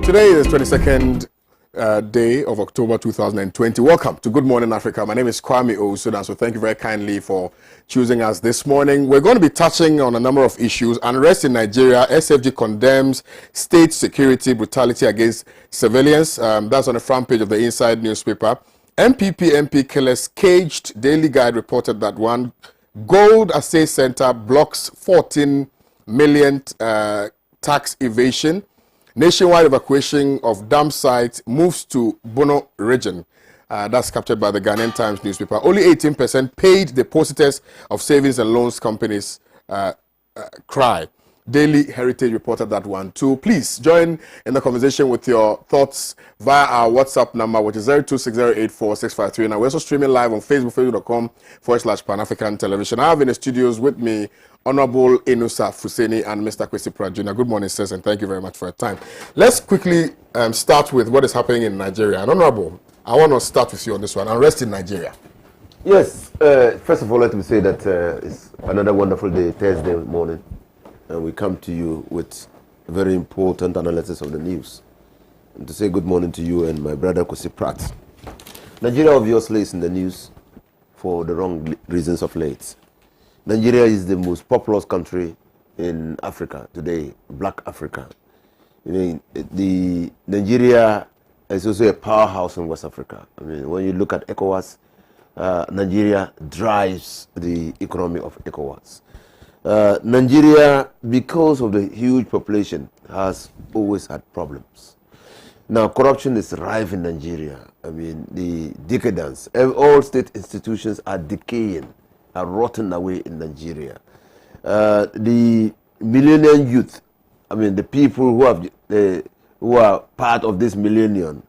Today is 22nd day of October 2020. Welcome to Good Morning Africa. My name is Kwame Owusu, Danso thank you very kindly for choosing us this morning. We're going to be touching on a number of issues. Unrest in Nigeria, SFG condemns state security brutality against civilians. That's on the front page of the Inside newspaper. MPP MP killers caged. Daily Guide reported that one gold assay center blocks 14 million tax evasion. Nationwide evacuation of dam sites moves to Bono region. That's captured by the Ghanaian Times newspaper. Only 18% paid depositors of savings and loans companies cry. Daily Heritage reported that one too. Please join in the conversation with your thoughts via our WhatsApp number, which is 0260846539. Now, we're also streaming live on Facebook, facebook.com/Pan-African Television. I have in the studios with me Honorable Inusa Fuseni and Mr. Kwesi Prajuna. Good morning, sirs, and thank you very much for your time. Let's quickly start with what is happening in Nigeria. And Honorable, I want to start with you on this one. Unrest in Nigeria. Yes. First of all, let me say that it's another wonderful day, Thursday morning. And we come to you with a very important analysis of the news. And to say good morning to you and my brother Kwesi Pratt. Nigeria obviously is in the news for the wrong reasons of late. Nigeria is the most populous country in Africa today, Black Africa. I mean, Nigeria is also a powerhouse in West Africa. I mean, when you look at ECOWAS, Nigeria drives the economy of ECOWAS. Nigeria, because of the huge population, has always had problems. Now, corruption is rife in Nigeria. I mean, the decadence. All state institutions are decaying, are rotting away in Nigeria. The millennium youth, I mean, the people who are part of this millennium,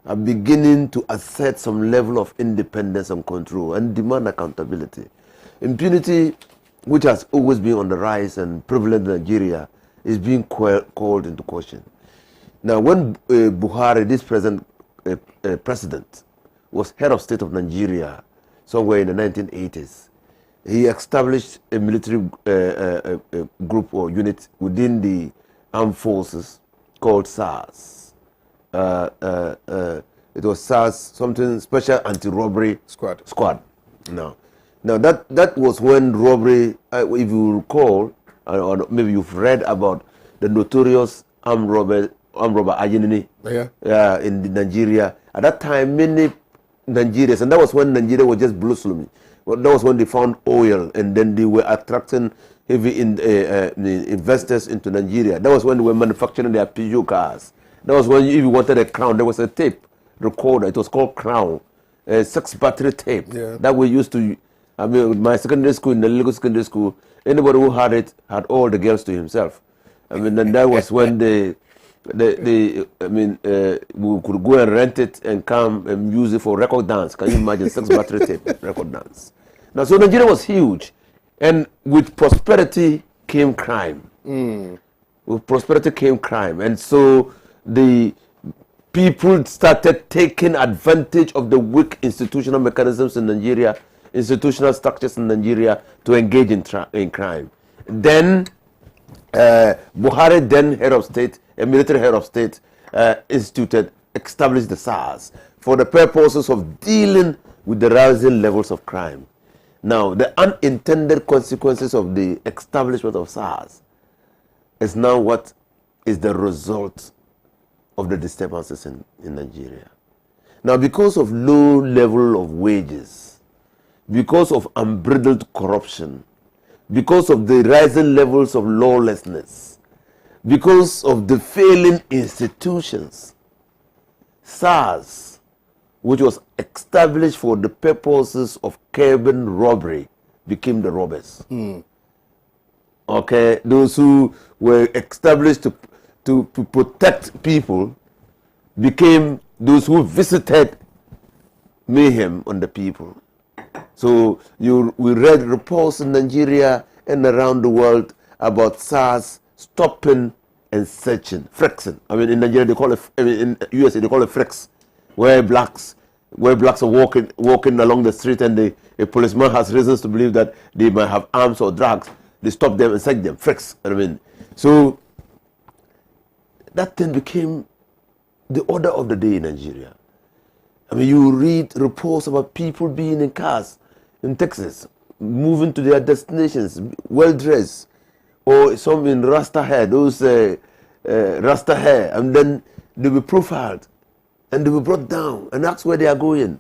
are beginning to assert some level of independence and control and demand accountability. Impunity, which has always been on the rise and prevalent in Nigeria, is being called into question. Now, when Buhari, this present president, was head of state of Nigeria somewhere in the 1980s, he established a military group or unit within the armed forces called SARS. It was SARS, something special anti-robbery squad. Now that was when robbery, if you recall, or maybe you've read about the notorious armed robber Ajinini in Nigeria. At that time, many Nigerians, and that was when Nigeria was just blossoming. Well, that was when they found oil, and then they were attracting heavy investors into Nigeria. That was when they were manufacturing their Peugeot cars. That was when, if you wanted a crown, there was a tape recorder. It was called Crown, a 6-battery tape that we used to. I mean, my secondary school, in the legal secondary school, anybody who had it had all the girls to himself. I mean, and that was when we could go and rent it and come and use it for record dance. Can you imagine 6-battery tape record dance? Now, so Nigeria was huge, and with prosperity came crime. With prosperity came crime, and so the people started taking advantage of the weak institutional mechanisms in Nigeria, institutional structures in Nigeria, to engage in crime. Then Buhari, then head of state, a military head of state, established the SARS for the purposes of dealing with the rising levels of crime. Now, the unintended consequences of the establishment of SARS is now what is the result of the disturbances in Nigeria. Now, because of low level of wages, because of unbridled corruption, because of the rising levels of lawlessness, because of the failing institutions, SARS, which was established for the purposes of curbing robbery, became the robbers. Okay, those who were established to protect people became those who visited mayhem on the people. So we read reports in Nigeria and around the world about SARS stopping and searching, flexing. I mean, in Nigeria they call it, in USA they call it flex, where blacks are walking along the street and a policeman has reasons to believe that they might have arms or drugs. They stop them and search them, flex. I mean, so that thing became the order of the day in Nigeria. I mean, you read reports about people being in cars in Texas, moving to their destinations, well dressed, or some in Rasta hair, those Rasta hair, and then they will be profiled and they will be brought down and asked where they are going.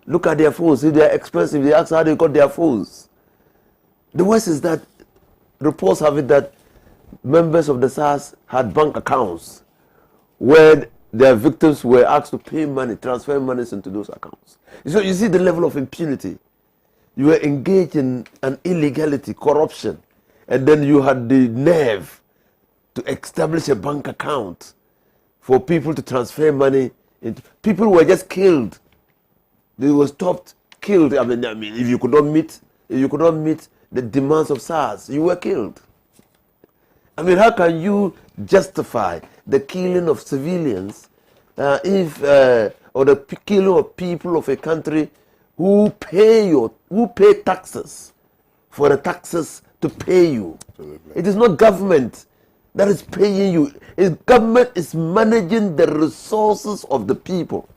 Look at their phones. If they are expensive, they ask how they got their phones. The worst is that reports have it that members of the SARS had bank accounts where their victims were asked to pay money, transfer monies into those accounts. So you see the level of impunity. You were engaged in an illegality, corruption, and then you had the nerve to establish a bank account for people to transfer money into. People were just killed. They were stopped, killed. I mean, if you could not meet the demands of SARS, you were killed. I mean, how can you justify the killing of civilians or the killing of people of a country who pay taxes for the taxes to pay you? Absolutely. It is not government that is paying you. Government is managing the resources of the people.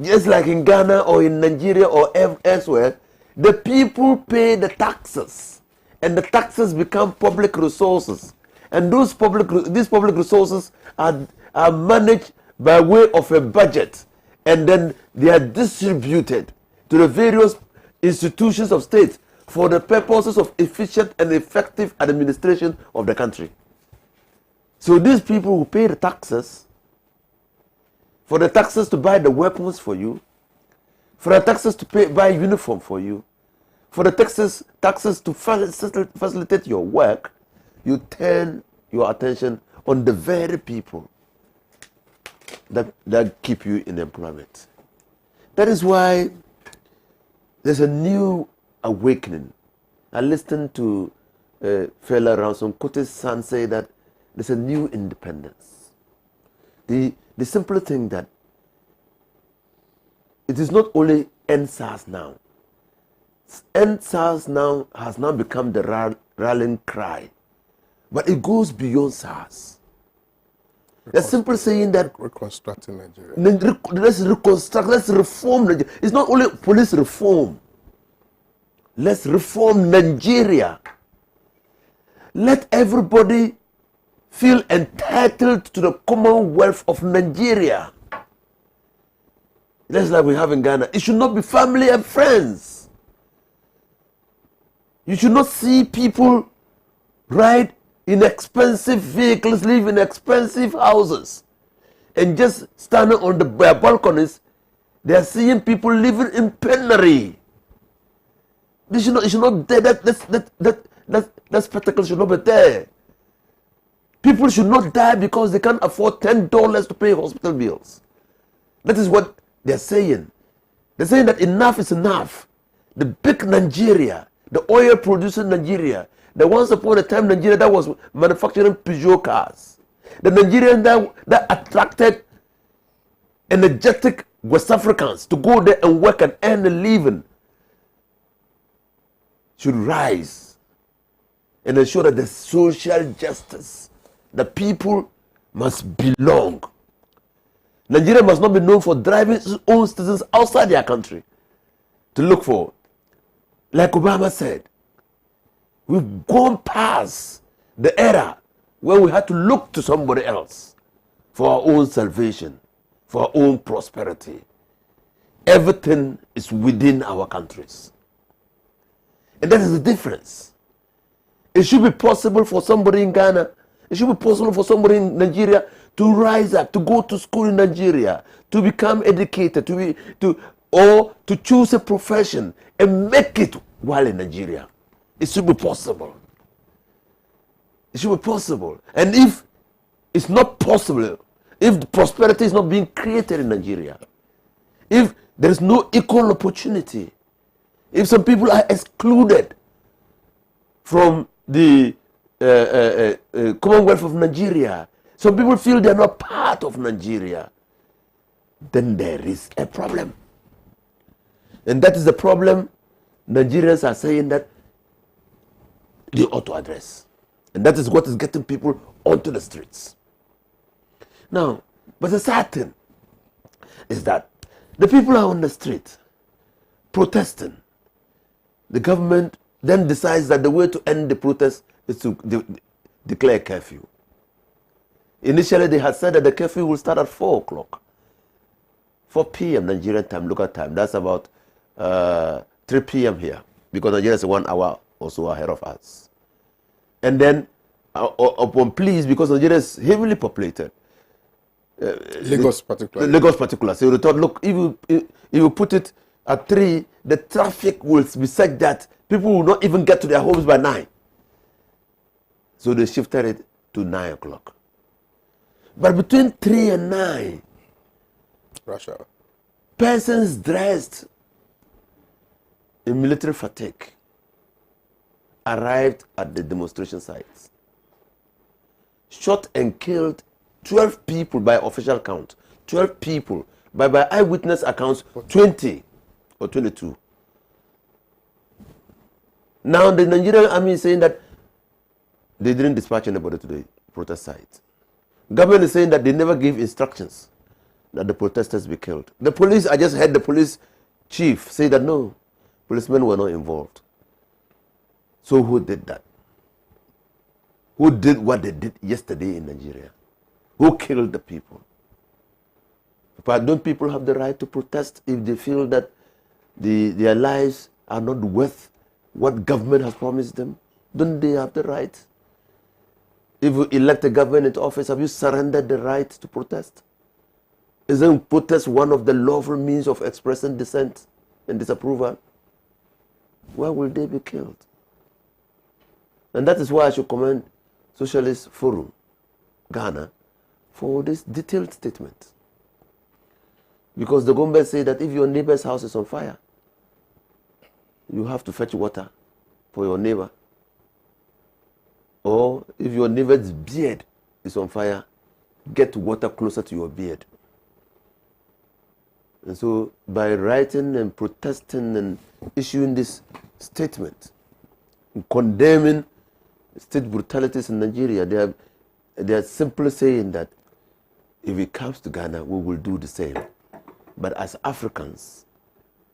Just like in Ghana or in Nigeria or elsewhere, the people pay the taxes, and the taxes become public resources. And these public resources are managed by way of a budget, and then they are distributed to the various institutions of state for the purposes of efficient and effective administration of the country. So these people who pay the taxes, for the taxes to buy the weapons for you, for the taxes to buy uniform for you, for the taxes to facilitate your work, you turn your attention on the very people that keep you in employment. That is why there's a new awakening. I listened to a fella Ransom Kote's son say that there's a new independence. The simple thing that it is not only end SARS now. End SARS now has now become the rallying cry, but it goes beyond SARS. The simple saying that reconstructing Nigeria. Let's reconstruct. Let's reform Nigeria. It's not only police reform. Let's reform Nigeria. Let everybody feel entitled to the commonwealth of Nigeria. Just like we have in Ghana. It should not be family and friends. You should not see people ride in expensive vehicles, live in expensive houses, and just standing on the balconies, they are seeing people living in penury. It should not be there. That spectacle should not be there. People should not die because they can't afford $10 to pay hospital bills. That is what they're saying. They're saying that enough is enough. The big Nigeria, the oil producing Nigeria, the once upon a time Nigeria that was manufacturing Peugeot cars, the Nigerian that attracted energetic West Africans to go there and work and earn a living, should rise and ensure that the social justice, the people must belong. Nigeria must not be known for driving its own citizens outside their country to look for. Like Obama said, we've gone past the era where we had to look to somebody else for our own salvation, for our own prosperity. Everything is within our countries. And that is the difference. It should be possible for somebody in Ghana, it should be possible for somebody in Nigeria to rise up, to go to school in Nigeria, to become educated, or to choose a profession and make it while in Nigeria. It should be possible. It should be possible. And if it's not possible, if the prosperity is not being created in Nigeria, if there is no equal opportunity, if some people are excluded from the Commonwealth of Nigeria, some people feel they are not part of Nigeria, then there is a problem. And that is the problem Nigerians are saying that they ought to address. And that is what is getting people onto the streets. Now, but the sad thing is that the people are on the street protesting. The government then decides that the way to end the protest is to declare curfew. Initially, they had said that the curfew will start at 4 o'clock. 4 p.m. Nigerian time, local time. That's about 3 p.m. here, because Nigeria is 1 hour or so ahead of us. And then, upon pleas, because Nigeria is heavily populated. Lagos particularly. Lagos particular. So they thought, look, if you put it at 3, the traffic will be such that people will not even get to their homes by 9. So they shifted it to 9 o'clock. But between 3 and 9, Russia. persons dressed in military fatigue arrived at the demonstration sites, shot and killed 12 people by official count, 12 people, by eyewitness accounts, 20 or 22. Now the Nigerian army is saying that they didn't dispatch anybody to the protest site. Government is saying that they never gave instructions that the protesters be killed. The police, I just heard the police chief say that no, policemen were not involved. So who did that? Who did what they did yesterday in Nigeria? Who killed the people? But don't people have the right to protest if they feel that their lives are not worth what government has promised them? Don't they have the right? If you elect a government into office, have you surrendered the right to protest? Isn't protest one of the lawful means of expressing dissent and disapproval? Why will they be killed? And that is why I should commend Socialist Forum, Ghana, for this detailed statement. Because the Gombe say that if your neighbor's house is on fire, you have to fetch water for your neighbor. Or if your neighbor's beard is on fire, get water closer to your beard. And so by writing and protesting and issuing this statement, condemning state brutalities in Nigeria, they are simply saying that if it comes to Ghana, we will do the same. But as Africans,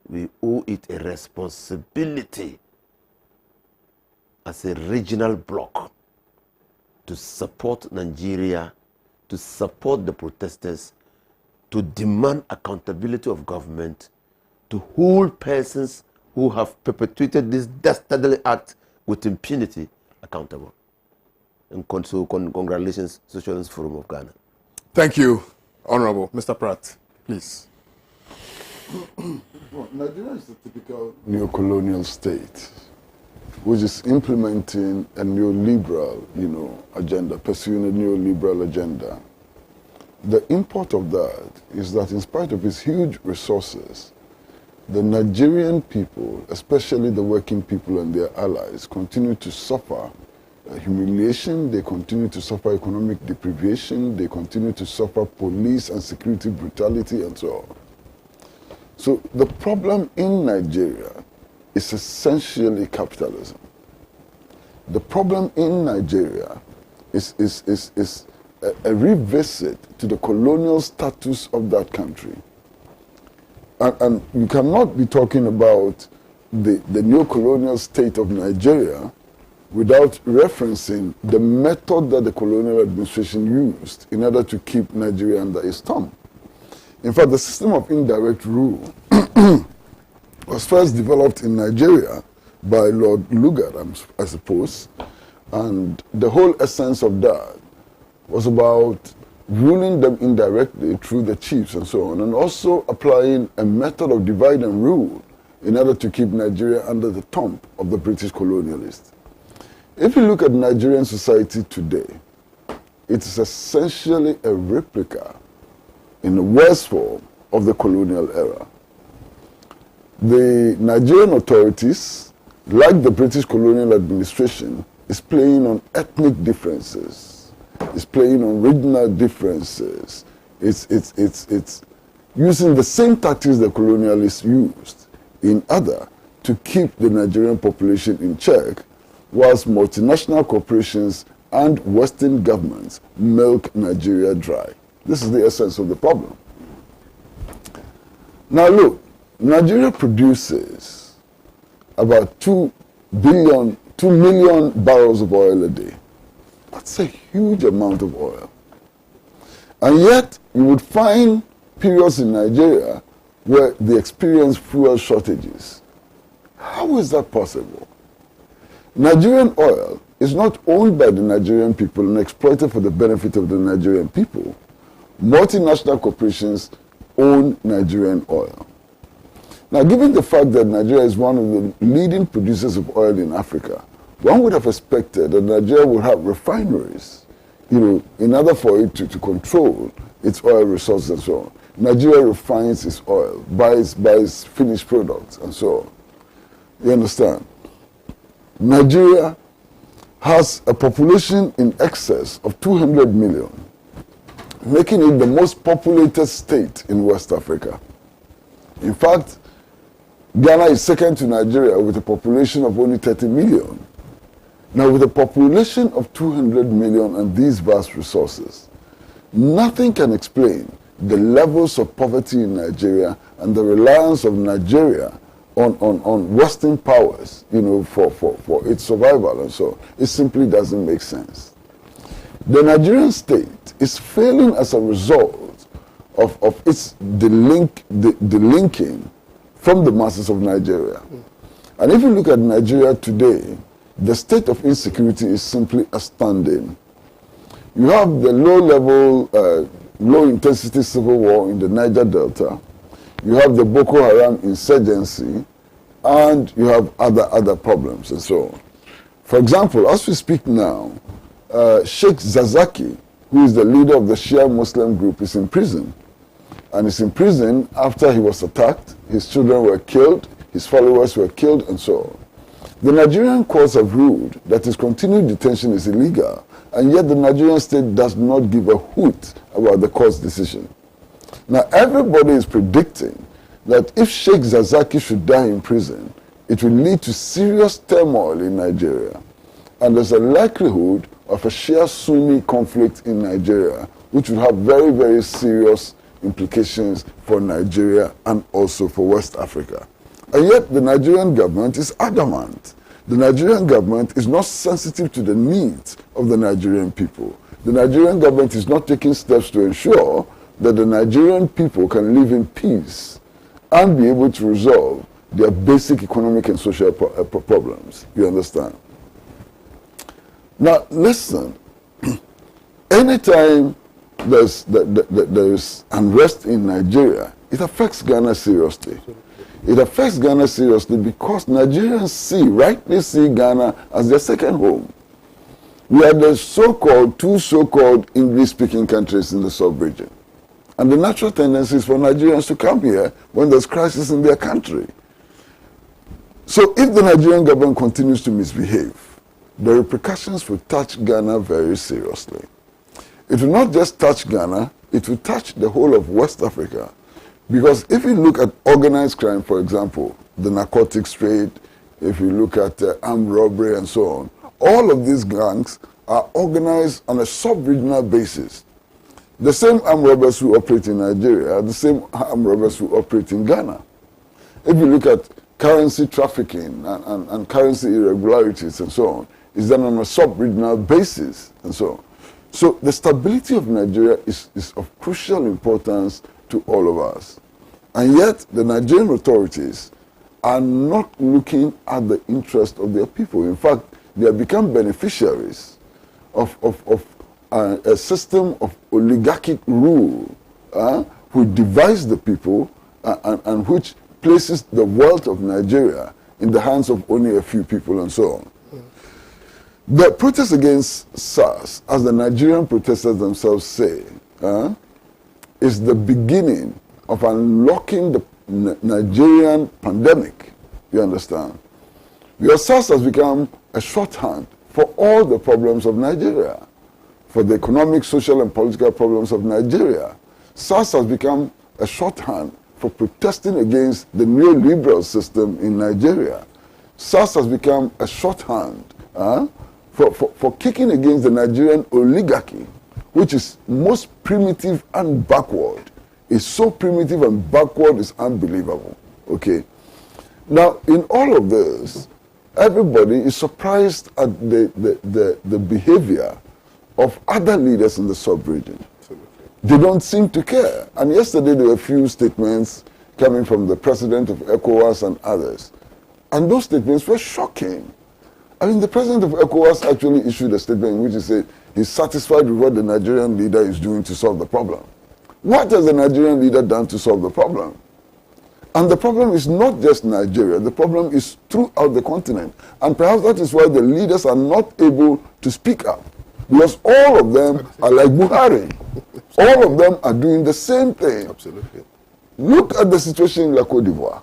we owe it a responsibility as a regional bloc to support Nigeria, to support the protesters, to demand accountability of government, to hold persons who have perpetrated this dastardly act with impunity accountable. And so congratulations, Socialist Forum of Ghana. Thank you, Honorable. Mr. Pratt, please. Well, Nigeria is a typical neo-colonial state, which is implementing a neoliberal, agenda, pursuing a neoliberal agenda. The import of that is that in spite of its huge resources, the Nigerian people, especially the working people and their allies, continue to suffer humiliation, they continue to suffer economic deprivation, they continue to suffer police and security brutality and so on. So the problem in Nigeria is essentially capitalism. The problem in Nigeria is a revisit to the colonial status of that country. And you cannot be talking about the neo-colonial state of Nigeria without referencing the method that the colonial administration used in order to keep Nigeria under its thumb. In fact, the system of indirect rule was first developed in Nigeria by Lord Lugard, I suppose, and the whole essence of that was about ruling them indirectly through the chiefs and so on, and also applying a method of divide and rule in order to keep Nigeria under the thumb of the British colonialists. If you look at Nigerian society today, it is essentially a replica in the worst form of the colonial era. The Nigerian authorities, like the British colonial administration, is playing on ethnic differences. It's playing on regional differences. It's using the same tactics the colonialists used in order to keep the Nigerian population in check, whilst multinational corporations and Western governments milk Nigeria dry. This is the essence of the problem. Now look, Nigeria produces about 2 million barrels of oil a day. That's a huge amount of oil. And yet, you would find periods in Nigeria where they experience fuel shortages. How is that possible? Nigerian oil is not owned by the Nigerian people and exploited for the benefit of the Nigerian people. Multinational corporations own Nigerian oil. Now, given the fact that Nigeria is one of the leading producers of oil in Africa, one would have expected that Nigeria would have refineries, in order for it to control its oil resources and so on. Nigeria refines its oil, buys finished products and so on. You understand? Nigeria has a population in excess of 200 million, making it the most populated state in West Africa. In fact, Ghana is second to Nigeria with a population of only 30 million. Now, with a population of 200 million and these vast resources, nothing can explain the levels of poverty in Nigeria and the reliance of Nigeria on Western powers, for its survival and so on. It simply doesn't make sense. The Nigerian state is failing as a result of its delinking from the masses of Nigeria. And if you look at Nigeria today, the state of insecurity is simply astounding. You have the low-level, low-intensity civil war in the Niger Delta. You have the Boko Haram insurgency, and you have other problems and so on. For example, as we speak now, Sheikh Zazaki, who is the leader of the Shia Muslim group, is in prison. And he's in prison after he was attacked, his children were killed, his followers were killed, and so on. The Nigerian courts have ruled that his continued detention is illegal, and yet the Nigerian state does not give a hoot about the court's decision. Now, everybody is predicting that if Sheikh Zazaki should die in prison, it will lead to serious turmoil in Nigeria. And there's a likelihood of a Shia-Sunni conflict in Nigeria, which will have very, very serious implications for Nigeria and also for West Africa. And yet the Nigerian government is adamant. The Nigerian government is not sensitive to the needs of the Nigerian people. The Nigerian government is not taking steps to ensure that the Nigerian people can live in peace and be able to resolve their basic economic and social problems. You understand? Now, listen, anytime there's unrest in Nigeria, it affects Ghana seriously. It affects Ghana seriously because Nigerians rightly see Ghana as their second home. We are the two so-called English-speaking countries in the sub-region. And the natural tendency is for Nigerians to come here when there's crisis in their country. So if the Nigerian government continues to misbehave, the repercussions will touch Ghana very seriously. It will not just touch Ghana, it will touch the whole of West Africa. Because if you look at organized crime, for example, the narcotics trade, if you look at armed robbery and so on, all of these gangs are organized on a sub-regional basis. The same armed robbers who operate in Nigeria are the same armed robbers who operate in Ghana. If you look at currency trafficking and currency irregularities and so on, it's done on a sub-regional basis and so on. So the stability of Nigeria is of crucial importance to all of us. And yet the Nigerian authorities are not looking at the interest of their people. In fact, they have become beneficiaries of a system of oligarchic rule which divides the people and which places the wealth of Nigeria in the hands of only a few people and so on. The protest against SARS, as the Nigerian protesters themselves say, is the beginning of unlocking the Nigerian pandemic, you understand? Because SARS has become a shorthand for all the problems of Nigeria, for the economic, social, and political problems of Nigeria. SARS has become a shorthand for protesting against the neoliberal system in Nigeria. SARS has become a shorthand for kicking against the Nigerian oligarchy, which is most primitive and backward. It's so primitive and backward, it's unbelievable. Okay. Now, in all of this, everybody is surprised at the behavior of other leaders in the sub-region. They don't seem to care. And yesterday there were a few statements coming from the president of ECOWAS and others. And those statements were shocking. I mean, the president of ECOWAS actually issued a statement in which he said he's satisfied with what the Nigerian leader is doing to solve the problem. What has the Nigerian leader done to solve the problem? And the problem is not just Nigeria, the problem is throughout the continent. And perhaps that is why the leaders are not able to speak up. Because all of them are like Buhari. All of them are doing the same thing. Absolutely. Look at the situation in La Côte d'Ivoire.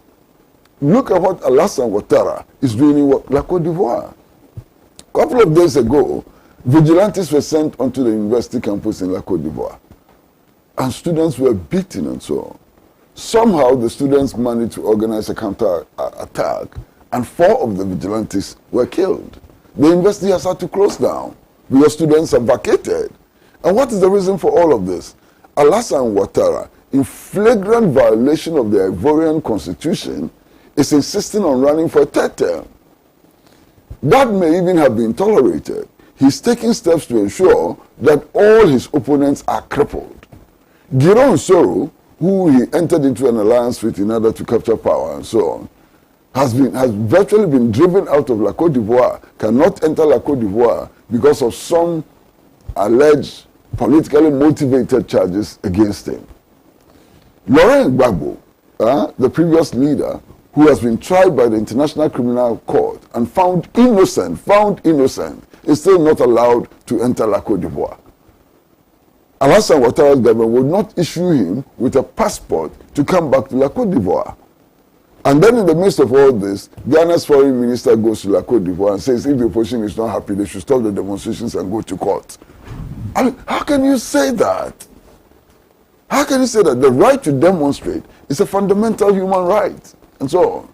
Look at what Alassane Ouattara is doing in La Côte d'Ivoire. A couple of days ago, vigilantes were sent onto the university campus in La Côte d'Ivoire. And students were beaten and so on. Somehow the students managed to organize a counter-attack, and 4 of the vigilantes were killed. The university has had to close down because students have vacated. And what is the reason for all of this? Alassane Ouattara, in flagrant violation of the Ivorian constitution, is insisting on running for a 3rd term. That may even have been tolerated. He's taking steps to ensure that all his opponents are crippled. Giron Soro, who he entered into an alliance with in order to capture power and so on, has virtually been driven out of La Côte d'Ivoire, cannot enter La Côte d'Ivoire because of some alleged politically motivated charges against him. Laurent Gbagbo, the previous leader, who has been tried by the International Criminal Court and found innocent, is still not allowed to enter La Côte d'Ivoire. Alassane Ouattara's government would not issue him with a passport to come back to La Côte d'Ivoire. And then in the midst of all this, Ghana's foreign minister goes to La Côte d'Ivoire and says if the opposition is not happy, they should stop the demonstrations and go to court. I mean, how can you say that? How can you say that? The right to demonstrate is a fundamental human right, and so on.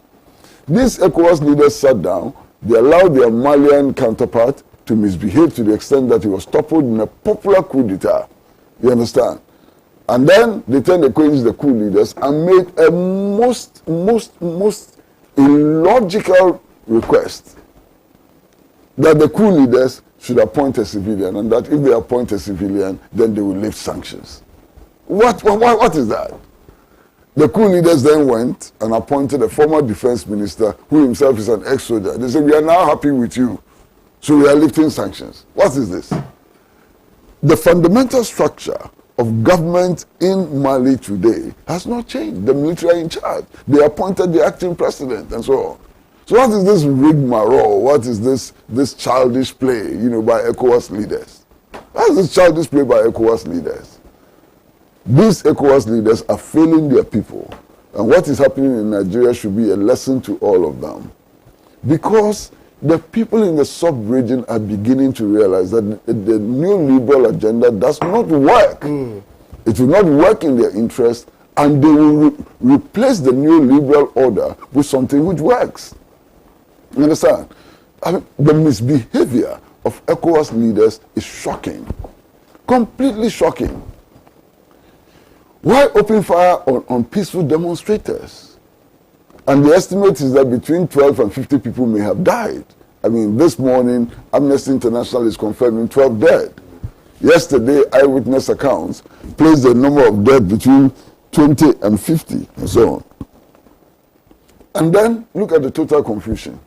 These ECOWAS leaders sat down, they allowed their Malian counterpart to misbehave to the extent that he was toppled in a popular coup d'etat. You understand? And then they turned against the coup leaders and made a most illogical request that the coup leaders should appoint a civilian, and that if they appoint a civilian, then they will lift sanctions. What is that? The coup leaders then went and appointed a former defense minister who himself is an ex-soldier. They said, we are now happy with you, so we are lifting sanctions. What is this? The fundamental structure of government in Mali today has not changed. The military are in charge. They appointed the acting president and so on. So what is this rigmarole? What is this childish play, by ECOWAS leaders? What is this childish play by ECOWAS leaders? These ECOWAS leaders are failing their people. And what is happening in Nigeria should be a lesson to all of them. Because the people in the sub-region are beginning to realize that the neoliberal agenda does not work. It will not work in their interest, and they will replace the neoliberal order with something which works. You understand? I mean, the misbehavior of ECOWAS leaders is shocking. Completely shocking. Why open fire on peaceful demonstrators? And the estimate is that between 12 and 50 people may have died. I mean, this morning, Amnesty International is confirming 12 dead. Yesterday, eyewitness accounts placed the number of dead between 20 and 50, and so on. And then, look at the total confusion.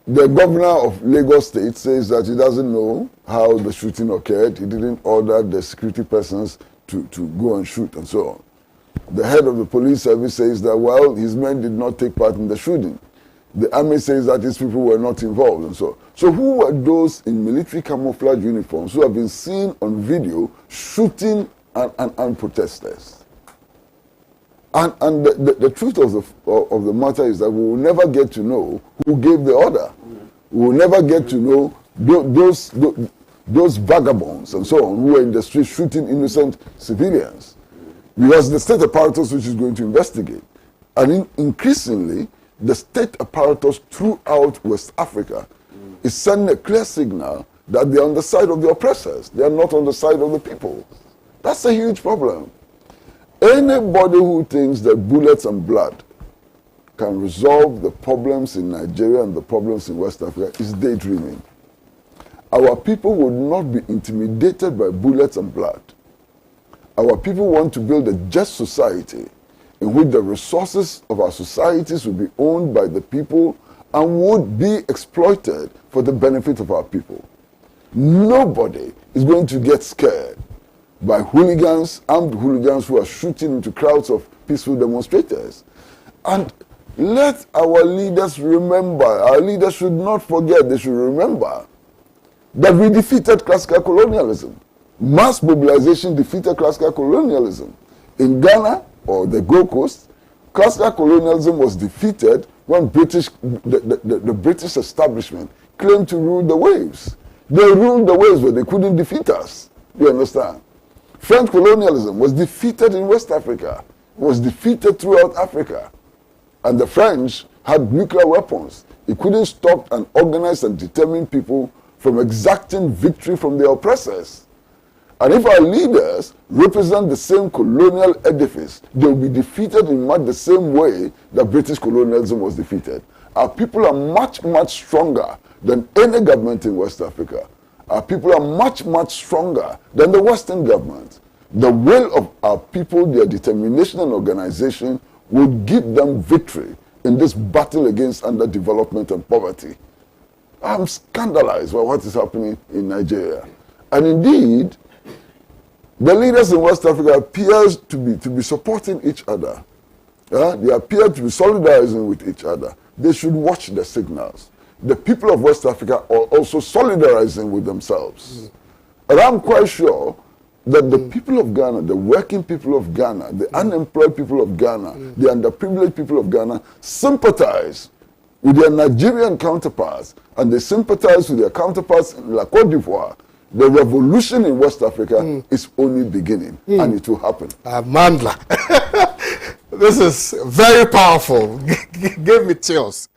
The governor of Lagos State says that he doesn't know how the shooting occurred. He didn't order the security persons to go and shoot, and so on. The head of the police service says that, well, his men did not take part in the shooting. The army says that these people were not involved, and so on. So who were those in military camouflage uniforms who have been seen on video shooting and protesters? And the truth of the matter is that we will never get to know who gave the order. We will never get to know those vagabonds and so on who were in the street shooting innocent civilians. Because the state apparatus which is going to investigate. And increasingly, the state apparatus throughout West Africa is sending a clear signal that they are on the side of the oppressors. They are not on the side of the people. That's a huge problem. Anybody who thinks that bullets and blood can resolve the problems in Nigeria and the problems in West Africa is daydreaming. Our people would not be intimidated by bullets and blood. Our people want to build a just society in which the resources of our societies will be owned by the people and would be exploited for the benefit of our people. Nobody is going to get scared by hooligans, armed hooligans who are shooting into crowds of peaceful demonstrators. And let our leaders remember, our leaders should not forget, they should remember that we defeated classical colonialism. Mass mobilization defeated classical colonialism. In Ghana, or the Gold Coast, classical colonialism was defeated when the British establishment claimed to rule the waves. They ruled the waves, but they couldn't defeat us. You understand? French colonialism was defeated in West Africa, was defeated throughout Africa. And the French had nuclear weapons. It couldn't stop and organize and determine people from exacting victory from their oppressors. And if our leaders represent the same colonial edifice, they will be defeated in much the same way that British colonialism was defeated. Our people are much, much stronger than any government in West Africa. Our people are much, much stronger than the Western government. The will of our people, their determination and organization would give them victory in this battle against underdevelopment and poverty. I'm scandalized by what is happening in Nigeria. And indeed, the leaders in West Africa appear to be supporting each other. They appear to be solidarizing with each other. They should watch the signals. The people of West Africa are also solidarizing with themselves. And I'm quite sure that the people of Ghana, the working people of Ghana, the unemployed people of Ghana, the underprivileged people of Ghana sympathize with their Nigerian counterparts, and they sympathize with their counterparts in La Côte d'Ivoire. The revolution in West Africa is only beginning, and it will happen. Mandla. This is very powerful. Gave me chills.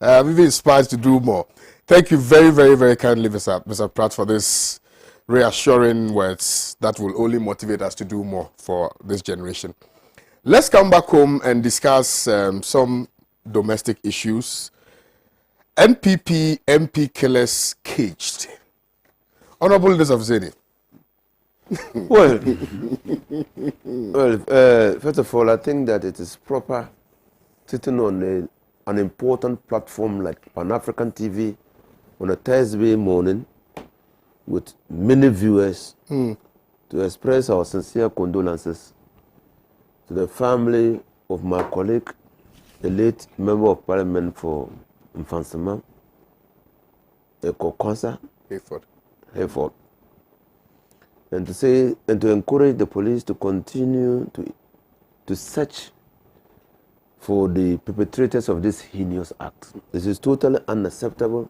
I'm even inspired to do more. Thank you very, very, very kindly, Mr. Pratt, for this reassuring words that will only motivate us to do more for this generation. Let's come back home and discuss some domestic issues. NPP MP killers caged. Honorable leaders of Zeni. First of all, I think that it is proper sitting on an important platform like Pan-African TV on a Thursday morning with many viewers to express our sincere condolences to the family of my colleague, the late Member of Parliament for Mfansama, Ekokonsa Hayford, and to say and to encourage the police to continue to search for the perpetrators of this heinous act. This is totally unacceptable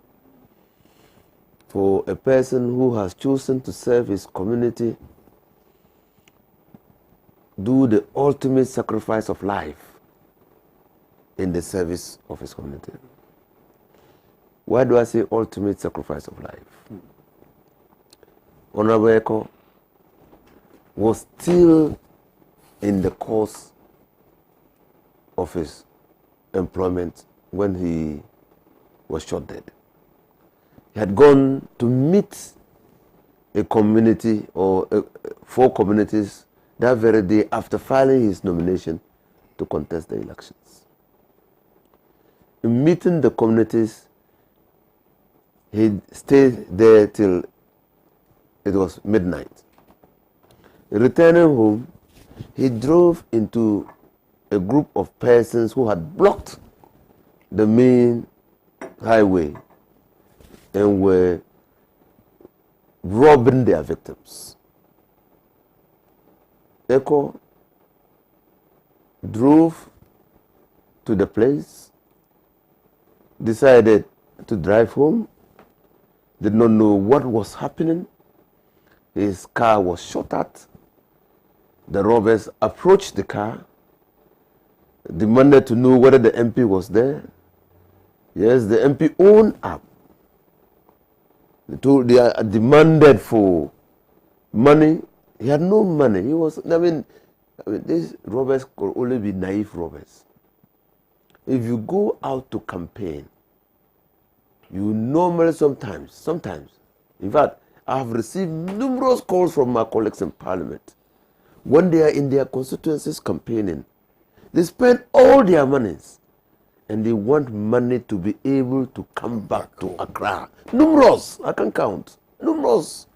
for a person who has chosen to serve his community, do the ultimate sacrifice of life in the service of his community. Why do I say ultimate sacrifice of life? Honorable Eko was still in the course of his employment when he was shot dead. He had gone to meet a community or 4 communities that very day after filing his nomination to contest the elections. In meeting the communities, he stayed there till it was midnight. Returning home, he drove into a group of persons who had blocked the main highway and were robbing their victims. Eko drove to the place, decided to drive home, did not know what was happening. His car was shot at. The robbers approached the car, demanded to know whether the MP was there. Yes, the MP owned up They are demanded for money. He had no money. He was, I mean, these robbers could only be naive robbers. If you go out to campaign, you normally sometimes, in fact, I have received numerous calls from my colleagues in Parliament. When they are in their constituencies campaigning, they spend all their monies and they want money to be able to come back to Accra. Numerous, I can count, numerous.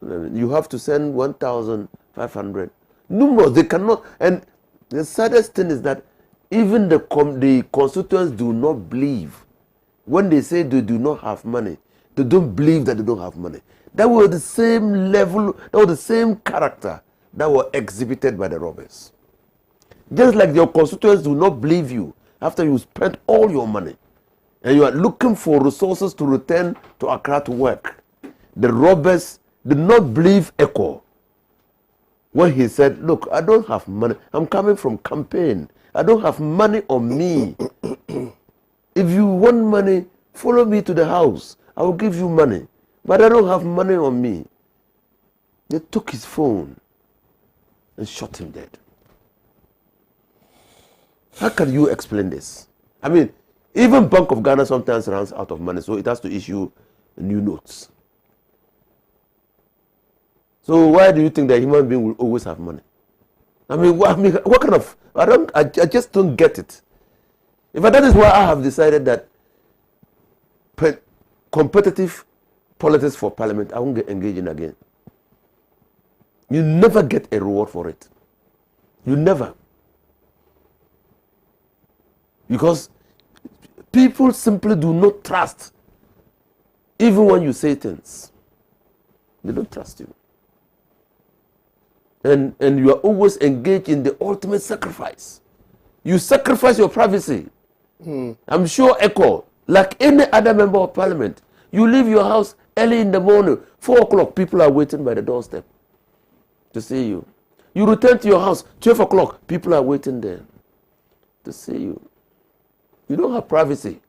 You have to send 1,500. Numerous, they cannot. And the saddest thing is that even the constituents do not believe. When they say they do not have money, they don't believe that they don't have money. That was the same level, that was the same character that were exhibited by the robbers. Just like your constituents do not believe you after you spent all your money and you are looking for resources to return to Accra to work. The robbers did not believe Echo when he said, look, I don't have money. I'm coming from campaign. I don't have money on me. If you want money, follow me to the house. I will give you money. But I don't have money on me. They took his phone and shot him dead. How can you explain this? I mean, even Bank of Ghana sometimes runs out of money, so it has to issue new notes. So why do you think that a human being will always have money? I mean, what kind of, I just don't get it. In fact, that is why I have decided that competitive politics for parliament, I won't get engaged in again. You never get a reward for it. You never. Because people simply do not trust, even when you say things. They don't trust you. And you are always engaged in the ultimate sacrifice. You sacrifice your privacy. I'm sure Echo, like any other member of parliament, you leave your house early in the morning, 4 o'clock, people are waiting by the doorstep to see you. You return to your house, 12 o'clock, people are waiting there to see you. You don't have privacy.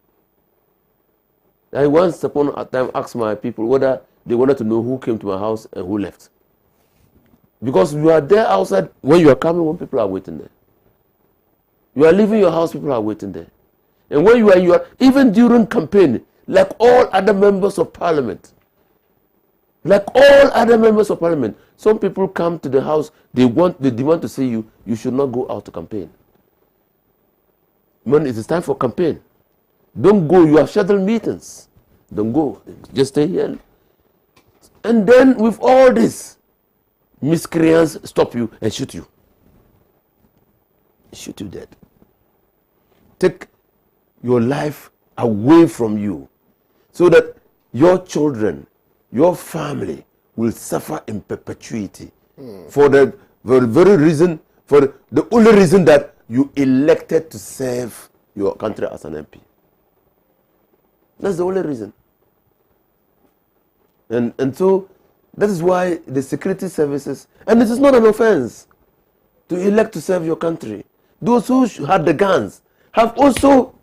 I once upon a time asked my people whether they wanted to know who came to my house and who left. Because you are there outside when you are coming, when people are waiting there. You are leaving your house, people are waiting there. And when you are even during campaign, like all other members of parliament, some people come to the house, they demand to see you, you should not go out to campaign. When it is time for campaign, don't go, you have scheduled meetings. Don't go, just stay here. And then with all this, miscreants stop you and shoot you. Shoot you dead. Take your life away from you so that your children, your family will suffer in perpetuity for the very reason, for the only reason that you elected to serve your country as an MP. That's the only reason. And so that is why the security services, and it is not an offense to elect to serve your country. Those who had the guns have also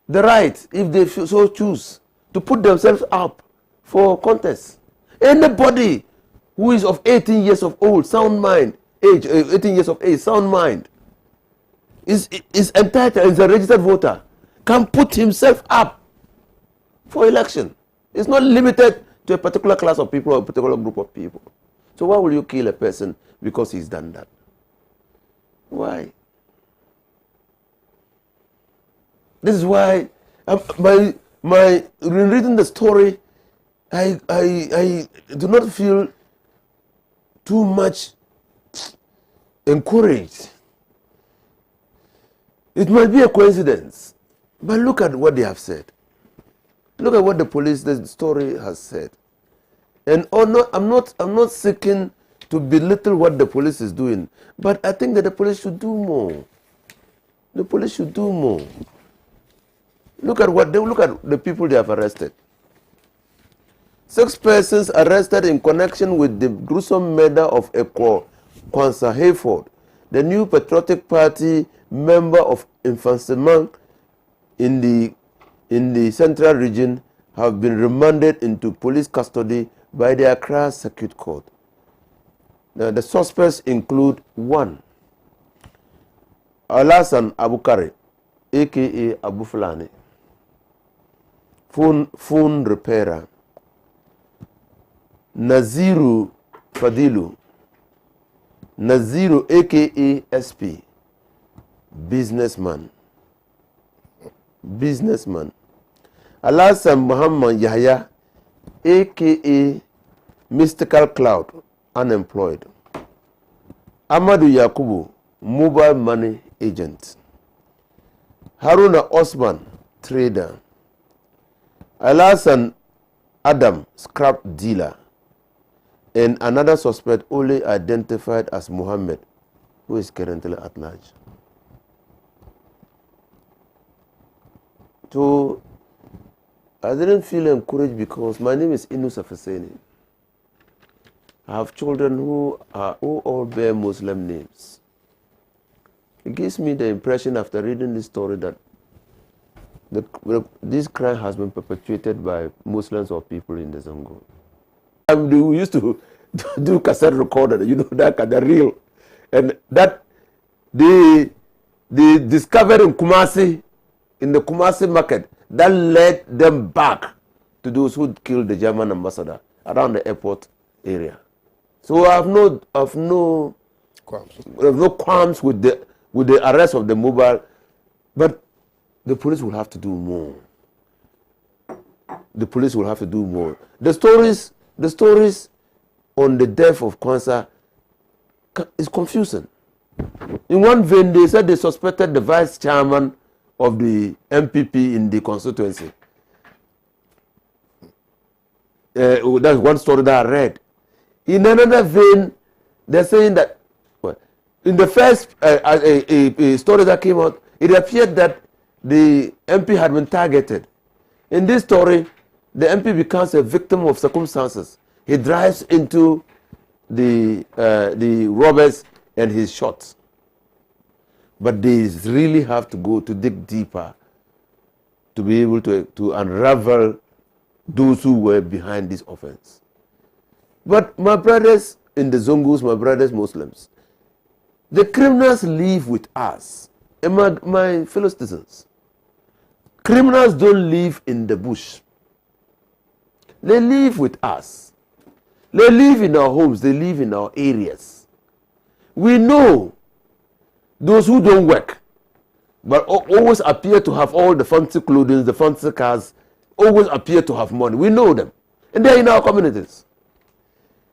the right, if they so choose, to put themselves up for contests. Anybody who is of 18 years of old, sound mind, 18 years of age, sound mind, is entitled, is a registered voter, can put himself up for election. It's not limited to a particular class of people or a particular group of people. So why will you kill a person because he's done that? Why? This is why in reading the story, I do not feel too much encouraged. It might be a coincidence, but look at what they have said. Look at what the story has said. And I'm not seeking to belittle what the police is doing, but I think that the police should do more. The police should do more. Look at the people they have arrested. 6 persons arrested in connection with the gruesome murder of Ekwo Kwanzaa Hayford, the new Patriotic Party member of Infanseman in the Central Region have been remanded into police custody by the Accra Circuit Court. Now, the suspects include 1. Alasan Abukare, aka Abu Fulani, phone repairer. Naziru Fadilu, Naziru aka SP, businessman. Alasan Muhammad Yahya, aka Mystical Cloud, unemployed. Amadu Yakubu, mobile money agent. Haruna Osman, trader. Alasan Adam, scrap dealer. And another suspect only identified as Muhammad, who is currently at large. So I didn't feel encouraged because my name is Inus Afeseni. I have children who all bear Muslim names. It gives me the impression after reading this story that this crime has been perpetrated by Muslims or people in the Zongo. We used to do cassette recorder, the reel, and that they discovered in Kumasi, in the Kumasi market, that led them back to those who killed the German ambassador around the airport area. So I have no qualms with the arrest of the mobile, but the police will have to do more. The police will have to do more. The stories on the death of Kwanzaa is confusing. In one vein, they said they suspected the vice chairman of the MPP in the constituency. That's one story that I read. In another vein, they're saying that in the first a story that came out, it appeared that the MP had been targeted. In this story, the MP becomes a victim of circumstances. He drives into the robbers and he's shot. But they really have to go to dig deeper to be able to unravel those who were behind this offense. But my brothers in the Zongus, my brothers Muslims, the criminals live with us. And my fellow citizens, criminals don't live in the bush. They live with us. They live in our homes. They live in our areas. We know those who don't work, but always appear to have all the fancy clothing, the fancy cars, always appear to have money. We know them. And they're in our communities.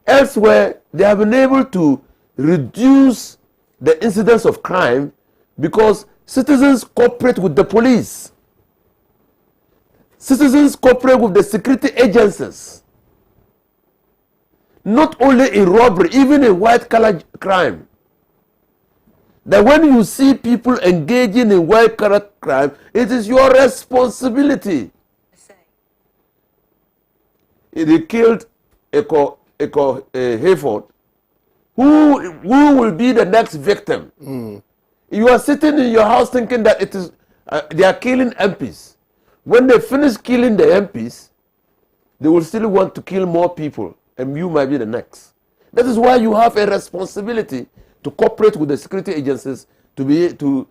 Elsewhere, they have been able to reduce the incidence of crime because citizens cooperate with the police. Citizens cooperate with the security agencies. Not only in robbery, even in white-collar crime. That when you see people engaging in white-collar crime, it is your responsibility. They killed Hayford. Who will be the next victim? You are sitting in your house thinking that it is they are killing MPs. When they finish killing the MPs, they will still want to kill more people, and you might be the next. That is why you have a responsibility to cooperate with the security agencies to be to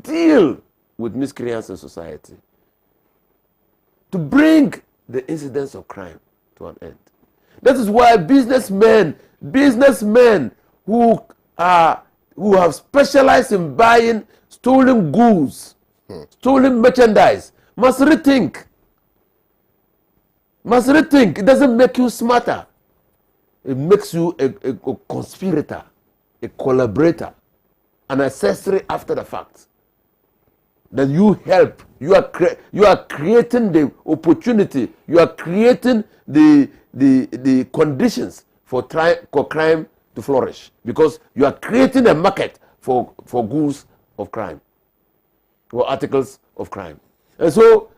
deal with miscreants in society, to bring the incidence of crime to an end. That is why businessmen who have specialized in buying stolen goods, stolen merchandise, must rethink. It doesn't make you smarter. It makes you a conspirator, a collaborator, an accessory after the fact. That you help, you are creating the opportunity, you are creating the conditions for crime to flourish, because you are creating a market for goods of crime, for articles of crime. And so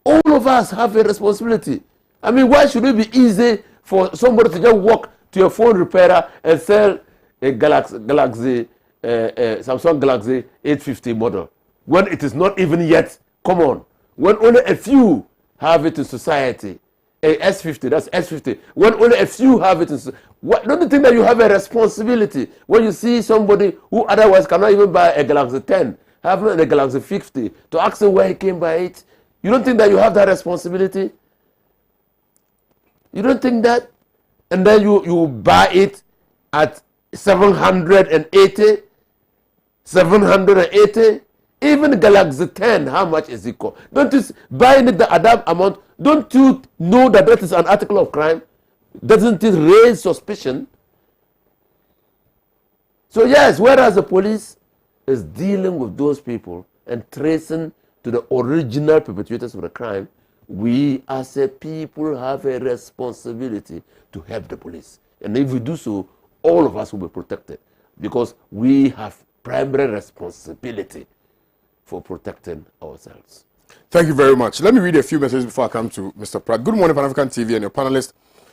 all of us have a responsibility. I mean, why should it be easy for somebody to just walk to a phone repairer and sell a Samsung Galaxy 850 model when it is not even yet common, when only a few have it in society. A S50, that's S50. When only a few have it in society. Don't you think that you have a responsibility when you see somebody who otherwise cannot even buy a Galaxy 10, having a Galaxy 50, to ask him where he came by it? You don't think that you have that responsibility? You don't think that? And then you buy it at 780, 780. Even Galaxy 10, how much is it cost? Don't you buying it at that amount? Don't you know that that is an article of crime? Doesn't it raise suspicion? So yes, whereas the police is dealing with those people and tracing to the original perpetrators of the crime, we as a people have a responsibility to help the police. And if we do so, all of us will be protected because we have primary responsibility for protecting ourselves. Thank you very much. Let me read a few messages before I come to Mr. Pratt. Good morning, Pan African TV and your panelists.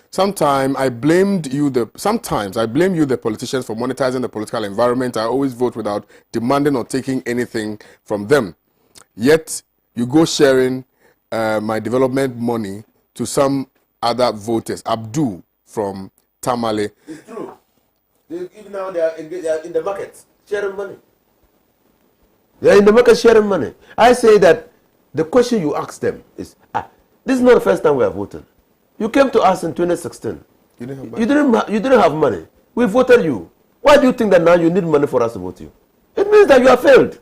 Sometimes I blame you, the politicians, for monetizing the political environment. I always vote without demanding or taking anything from them. Yet you go sharing my development money to some other voters. Abdul from Tamale. It's true. Even now they are in the market sharing money. They are in the market sharing money. I say that the question you ask them is, this is not the first time we have voted. You came to us in 2016. You didn't have money. We voted you. Why do you think that now you need money for us to vote you? It means that you have failed.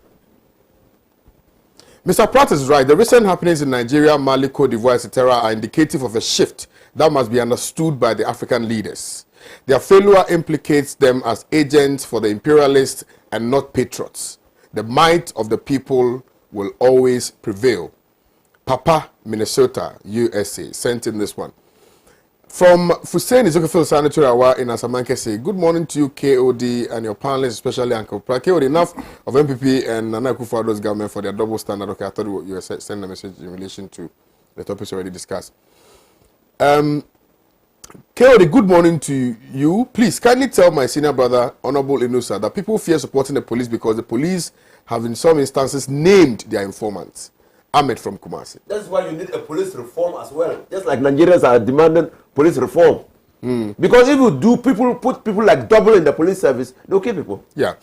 Mr. Pratt is right. The recent happenings in Nigeria, Mali, Cote d'Ivoire, etc. are indicative of a shift that must be understood by the African leaders. Their failure implicates them as agents for the imperialists and not patriots. The might of the people will always prevail. Papa, Minnesota, USA, sent in this one. From Fusain Izokafil Sanatorawa in Asamanke say, good morning to you, KOD, and your panelists, especially Uncle Pratt. KOD, enough of MPP and Nana Akufo-Addo's government for their double standard. Okay, I thought you were sending a message in relation to the topics already discussed. KOD, good morning to you. Please, kindly tell my senior brother, Honorable Inusa, that people fear supporting the police because the police have in some instances named their informants. Ahmed from Kumasi. That's why you need a police reform as well. Just like Nigerians are demanding police reform. Because if you do, put people like double in the police service, they'll kill people. Yeah.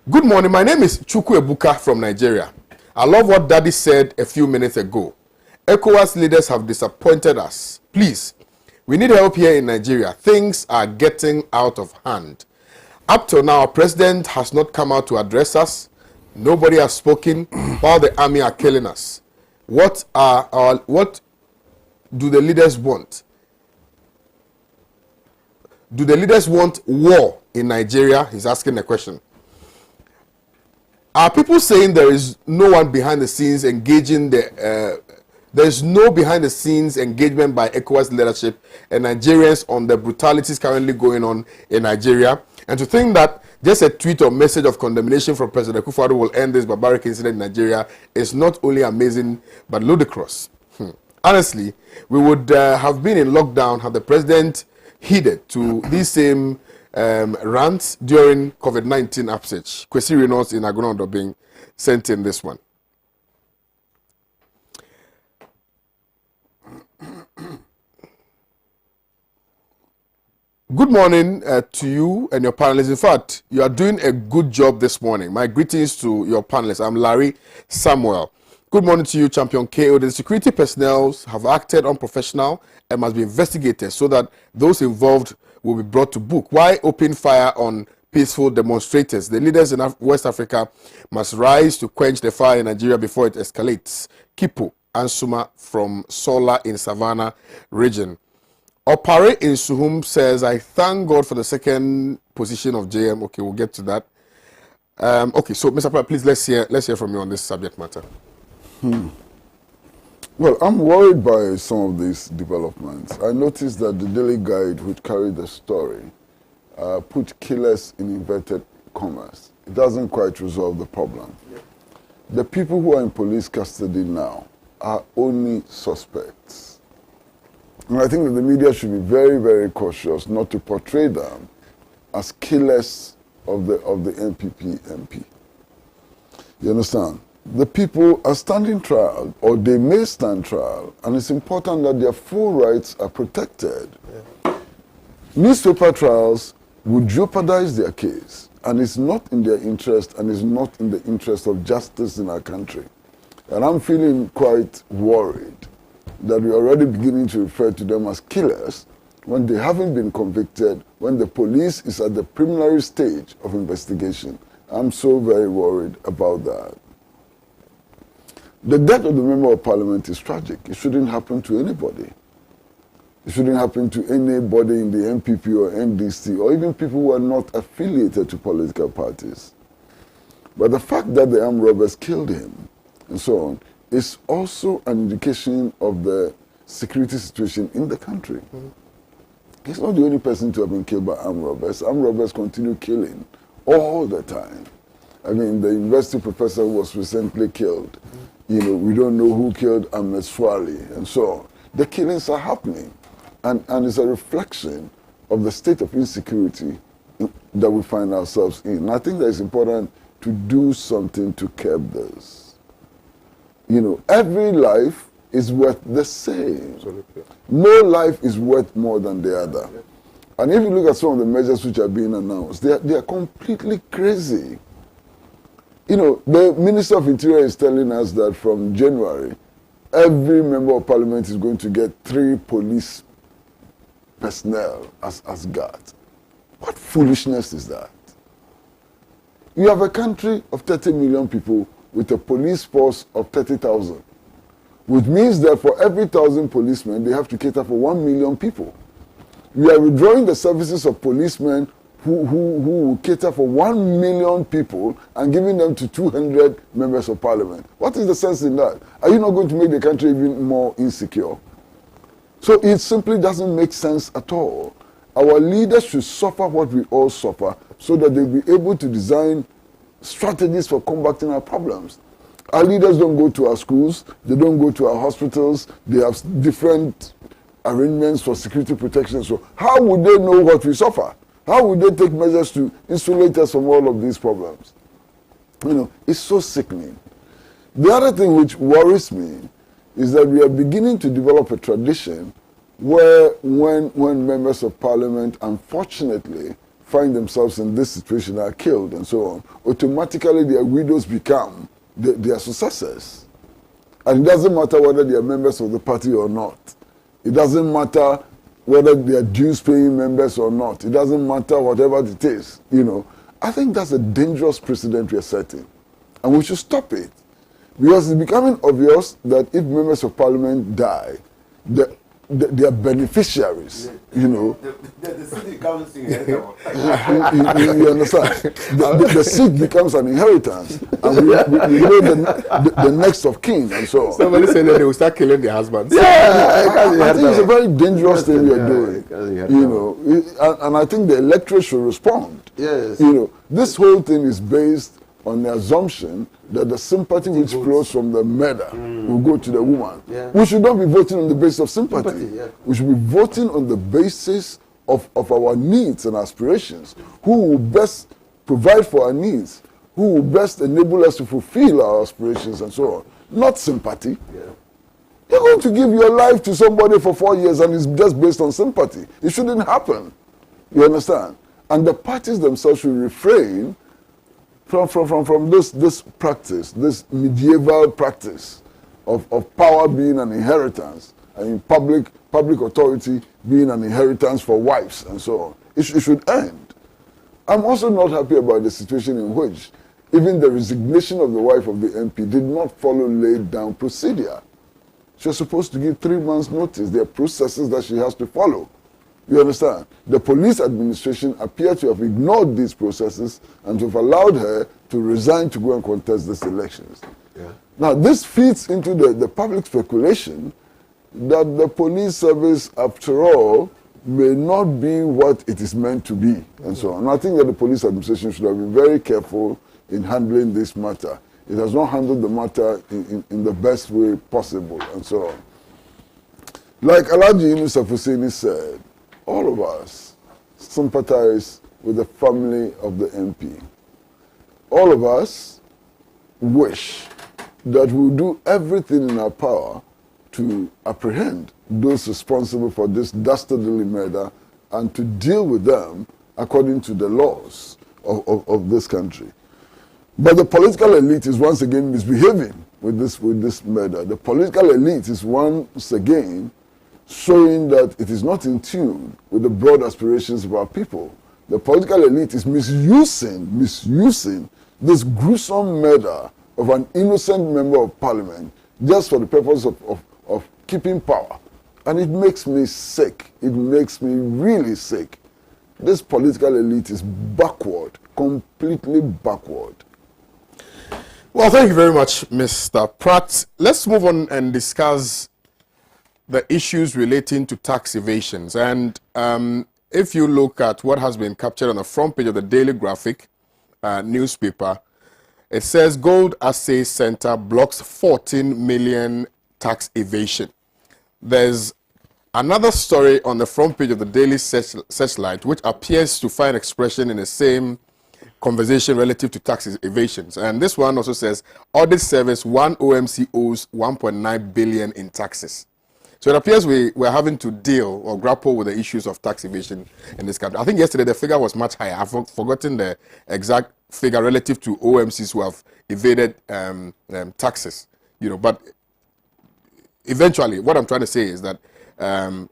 Good morning. My name is Chukwu Ebuka from Nigeria. I love what Daddy said a few minutes ago. ECOWAS leaders have disappointed us. Please, we need help here in Nigeria. Things are getting out of hand. Up till now, our president has not come out to address us. Nobody has spoken while the army are killing us. What do the leaders want? Do the leaders want war in Nigeria? He's asking the question. Are people saying there is no one behind the scenes engaging there is no behind the scenes engagement by ECOWAS leadership and Nigerians on the brutalities currently going on in Nigeria? And to think that just a tweet or message of condemnation from President Akufo-Addo will end this barbaric incident in Nigeria is not only amazing but ludicrous. Honestly, we would have been in lockdown had the president heeded to these same rants during COVID-19 upsurge. Kwesi Reynolds in Agonondo being sent in this one. Good morning to you and your panelists. In fact, you are doing a good job this morning. My greetings to your panelists. I'm Larry Samuel. Good morning to you, Champion KO. The security personnel have acted unprofessional and must be investigated so that those involved will be brought to book. Why open fire on peaceful demonstrators? The leaders in West Africa must rise to quench the fire in Nigeria before it escalates. Kipo Ansuma from Sola in Savannah region. Opare in Suhum says, I thank God for the second position of JM. Okay, we'll get to that. Okay, so Mr. Pratt, please let's hear from you on this subject matter. Well, I'm worried by some of these developments. I noticed that the Daily Guide, which carried the story, put killers in inverted commas. It doesn't quite resolve the problem. Yeah. The people who are in police custody now are only suspects. And I think that the media should be very, very cautious not to portray them as killers of the NPP MP. You understand? the people are standing trial, or they may stand trial, and it's important that their full rights are protected. Yeah. Newspaper trials would jeopardize their case, and it's not in their interest, and it's not in the interest of justice in our country. And I'm feeling quite worried that we're already beginning to refer to them as killers when they haven't been convicted, when the police is at the preliminary stage of investigation. I'm so very worried about that. The death of the Member of Parliament is tragic. It shouldn't happen to anybody. It shouldn't happen to anybody in the MPP or NDC, or even people who are not affiliated to political parties. But the fact that the armed robbers killed him and so on is also an indication of the security situation in the country. Mm-hmm. He's not the only person to have been killed by armed robbers. Armed robbers continue killing all the time. I mean, the university professor who was recently killed, you know, we don't know who killed Ahmed Swali and so on. The killings are happening, and it's a reflection of the state of insecurity that we find ourselves in. And I think that it's important to do something to curb this. You know, every life is worth the same. Absolutely. No life is worth more than the other. Yeah. And if you look at some of the measures which are being announced, they are completely crazy. You know, the Minister of Interior is telling us that from January, every member of parliament is going to get 3 police personnel as guards. What foolishness is that? You have a country of 30 million people with a police force of 30,000, which means that for every 1,000 policemen, they have to cater for 1 million people. We are withdrawing the services of policemen who will cater for 1 million people and giving them to 200 members of parliament. What is the sense in that? Are you not going to make the country even more insecure? So it simply doesn't make sense at all. Our leaders should suffer what we all suffer so that they'll be able to design strategies for combating our problems. Our leaders don't go to our schools, they don't go to our hospitals, they have different arrangements for security protection. So how would they know what we suffer? How would they take measures to insulate us from all of these problems? You know, it's so sickening. The other thing which worries me is that we are beginning to develop a tradition where when members of parliament unfortunately find themselves in this situation, are killed and so on, automatically their widows become their successors. And it doesn't matter whether they are members of the party or not. It doesn't matter whether they are dues-paying members or not. It doesn't matter whatever it is, you know. I think that's a dangerous precedent we are setting. And we should stop it. Because it's becoming obvious that if members of parliament die, they are beneficiaries, you know. The seat becomes inheritable. You understand? The seat becomes an inheritance. And we know the next of kin and so on. Somebody said that they will start killing their husbands. Yeah, I think it's a very dangerous thing we are doing. You know, and I think the electorate should respond. Yes. You know, this whole thing is based on the assumption that the sympathy which flows from the murder will go to the woman. Yeah. We should not be voting on the basis of sympathy. Yeah. We should be voting on the basis of our needs and aspirations. Who will best provide for our needs? Who will best enable us to fulfill our aspirations and so on? Not sympathy. Yeah. You're going to give your life to somebody for 4 years and it's just based on sympathy. It shouldn't happen. You understand? And the parties themselves should refrain from this practice, this medieval practice of power being an inheritance, and public authority being an inheritance for wives and so on. It should end. I'm also not happy about the situation in which even the resignation of the wife of the MP did not follow laid down procedure. She was supposed to give 3 months notice. There are processes that she has to follow. You understand? The police administration appear to have ignored these processes and to have allowed her to resign to go and contest these elections. Yeah. Now, this feeds into the public speculation that the police service, after all, may not be what it is meant to be, and so on. And I think that the police administration should have been very careful in handling this matter. It has not handled the matter in the best way possible, and so on. Like Alhaji Yunus Afuseni said, all of us sympathize with the family of the MP. All of us wish that we'll do everything in our power to apprehend those responsible for this dastardly murder and to deal with them according to the laws of this country. But the political elite is once again misbehaving with this murder. The political elite is once again showing that it is not in tune with the broad aspirations of our people. The political elite is misusing this gruesome murder of an innocent member of parliament just for the purpose of keeping power. And it makes me sick. It makes me really sick. This political elite is backward, completely backward. Well, thank you very much, Mr. Pratt. Let's move on and discuss the issues relating to tax evasions. And if you look at what has been captured on the front page of the Daily Graphic newspaper, it says Gold Assay Center blocks 14 million tax evasion. There's another story on the front page of the Daily Searchlight, which appears to find expression in the same conversation relative to tax evasions. And this one also says, Audit Service, one OMC owes 1.9 billion in taxes. So it appears we're having to deal or grapple with the issues of tax evasion in this country. I think yesterday the figure was much higher. I've forgotten the exact figure relative to OMCs who have evaded taxes. But eventually, what I'm trying to say is that the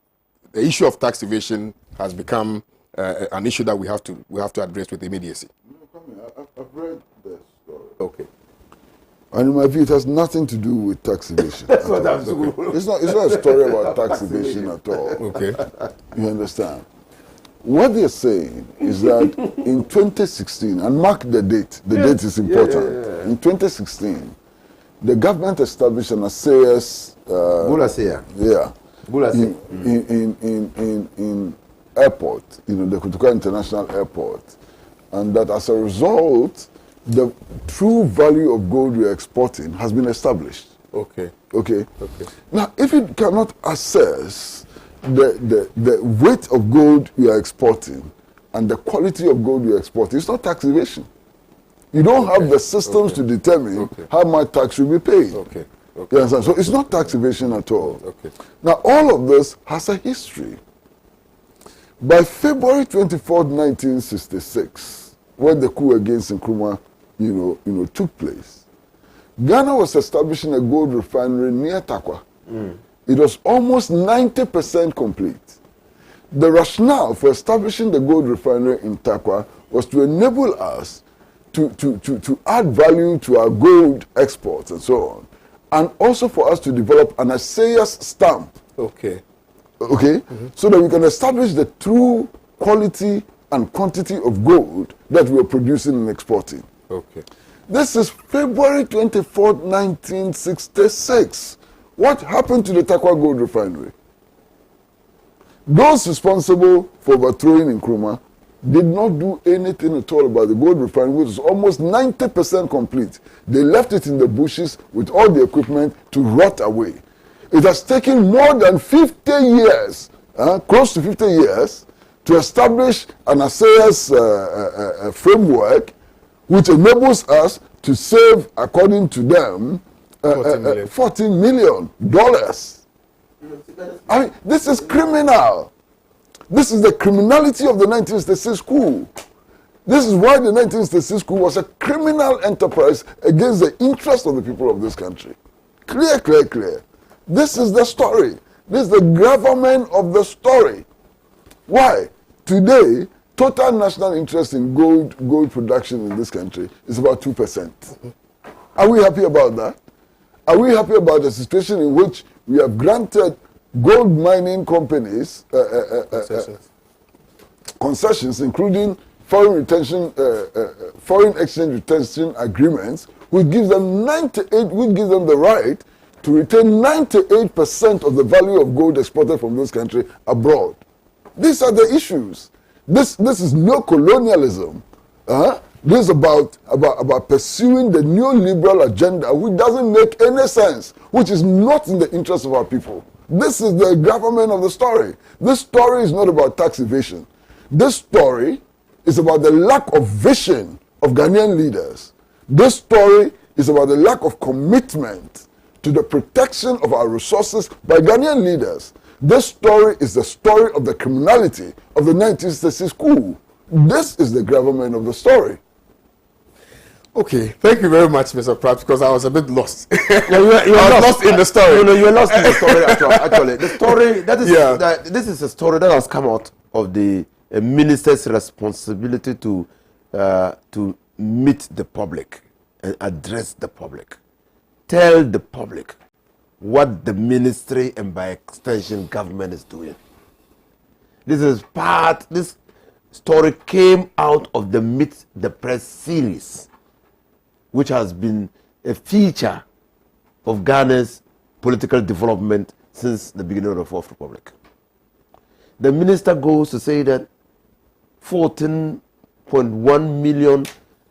issue of tax evasion has become an issue that we have to address with immediacy. I've read the story. Okay. And in my view, it has nothing to do with tax evasion. It's not a story about tax evasion at all. Okay. You understand? What they're saying is that in 2016, and mark the date is important. In 2016, the government established an assayers in airport, the Kutuka International Airport, and that as a result, the true value of gold we are exporting has been established. Okay. Now, if you cannot assess the weight of gold you are exporting and the quality of gold you are exporting, it's not tax evasion. You don't have the systems to determine how much tax should be paid. Okay. You understand? So it's not tax evasion at all. Okay. Now, all of this has a history. By February 24th, 1966, when the coup against Nkrumah took place, Ghana was establishing a gold refinery near Takwa. It was almost 90% complete. The rationale for establishing the gold refinery in Takwa was to enable us to add value to our gold exports and so on, and also for us to develop an assayer's stamp. Okay. So that we can establish the true quality and quantity of gold that we are producing and exporting. Okay. This is February 24th, 1966. What happened to the Takwa Gold Refinery? Those responsible for overthrowing Nkrumah did not do anything at all about the gold refinery, which was almost 90% complete. They left it in the bushes with all the equipment to rot away. It has taken more than 50 years, close to 50 years, to establish an assayers framework which enables us to save, according to them, $14 million. I mean, this is criminal. This is the criminality of the 1966 coup. This is why the 1966 coup was a criminal enterprise against the interests of the people of this country. Clear. This is the story. This is the gravamen of the story. Why? Today, total national interest in gold production in this country is about 2%. Are we happy about that? Are we happy about the situation in which we have granted gold mining companies concessions, including foreign exchange retention agreements, which gives them the right to retain 98% of the value of gold exported from this country abroad? These are the issues. This is neo-colonialism. This is about pursuing the neoliberal agenda, which doesn't make any sense, which is not in the interest of our people. This is the gravamen of the story. This story is not about tax evasion. This story is about the lack of vision of Ghanaian leaders. This story It's about the lack of commitment to the protection of our resources by Ghanaian leaders. This story is the story of the criminality of the 1960s coup. This is the gravamen of the story. Okay, thank you very much, Mr. Pratt, because I was a bit lost. Yeah, you I was lost in the story. No, you were lost in the story. Actually, the story this is a story that has come out of the minister's responsibility to meet the public and address the public, tell the public what the ministry and by extension government is doing. This story came out of the Meet the Press series, which has been a feature of Ghana's political development since the beginning of the Fourth Republic. The minister goes to say that 14.1 million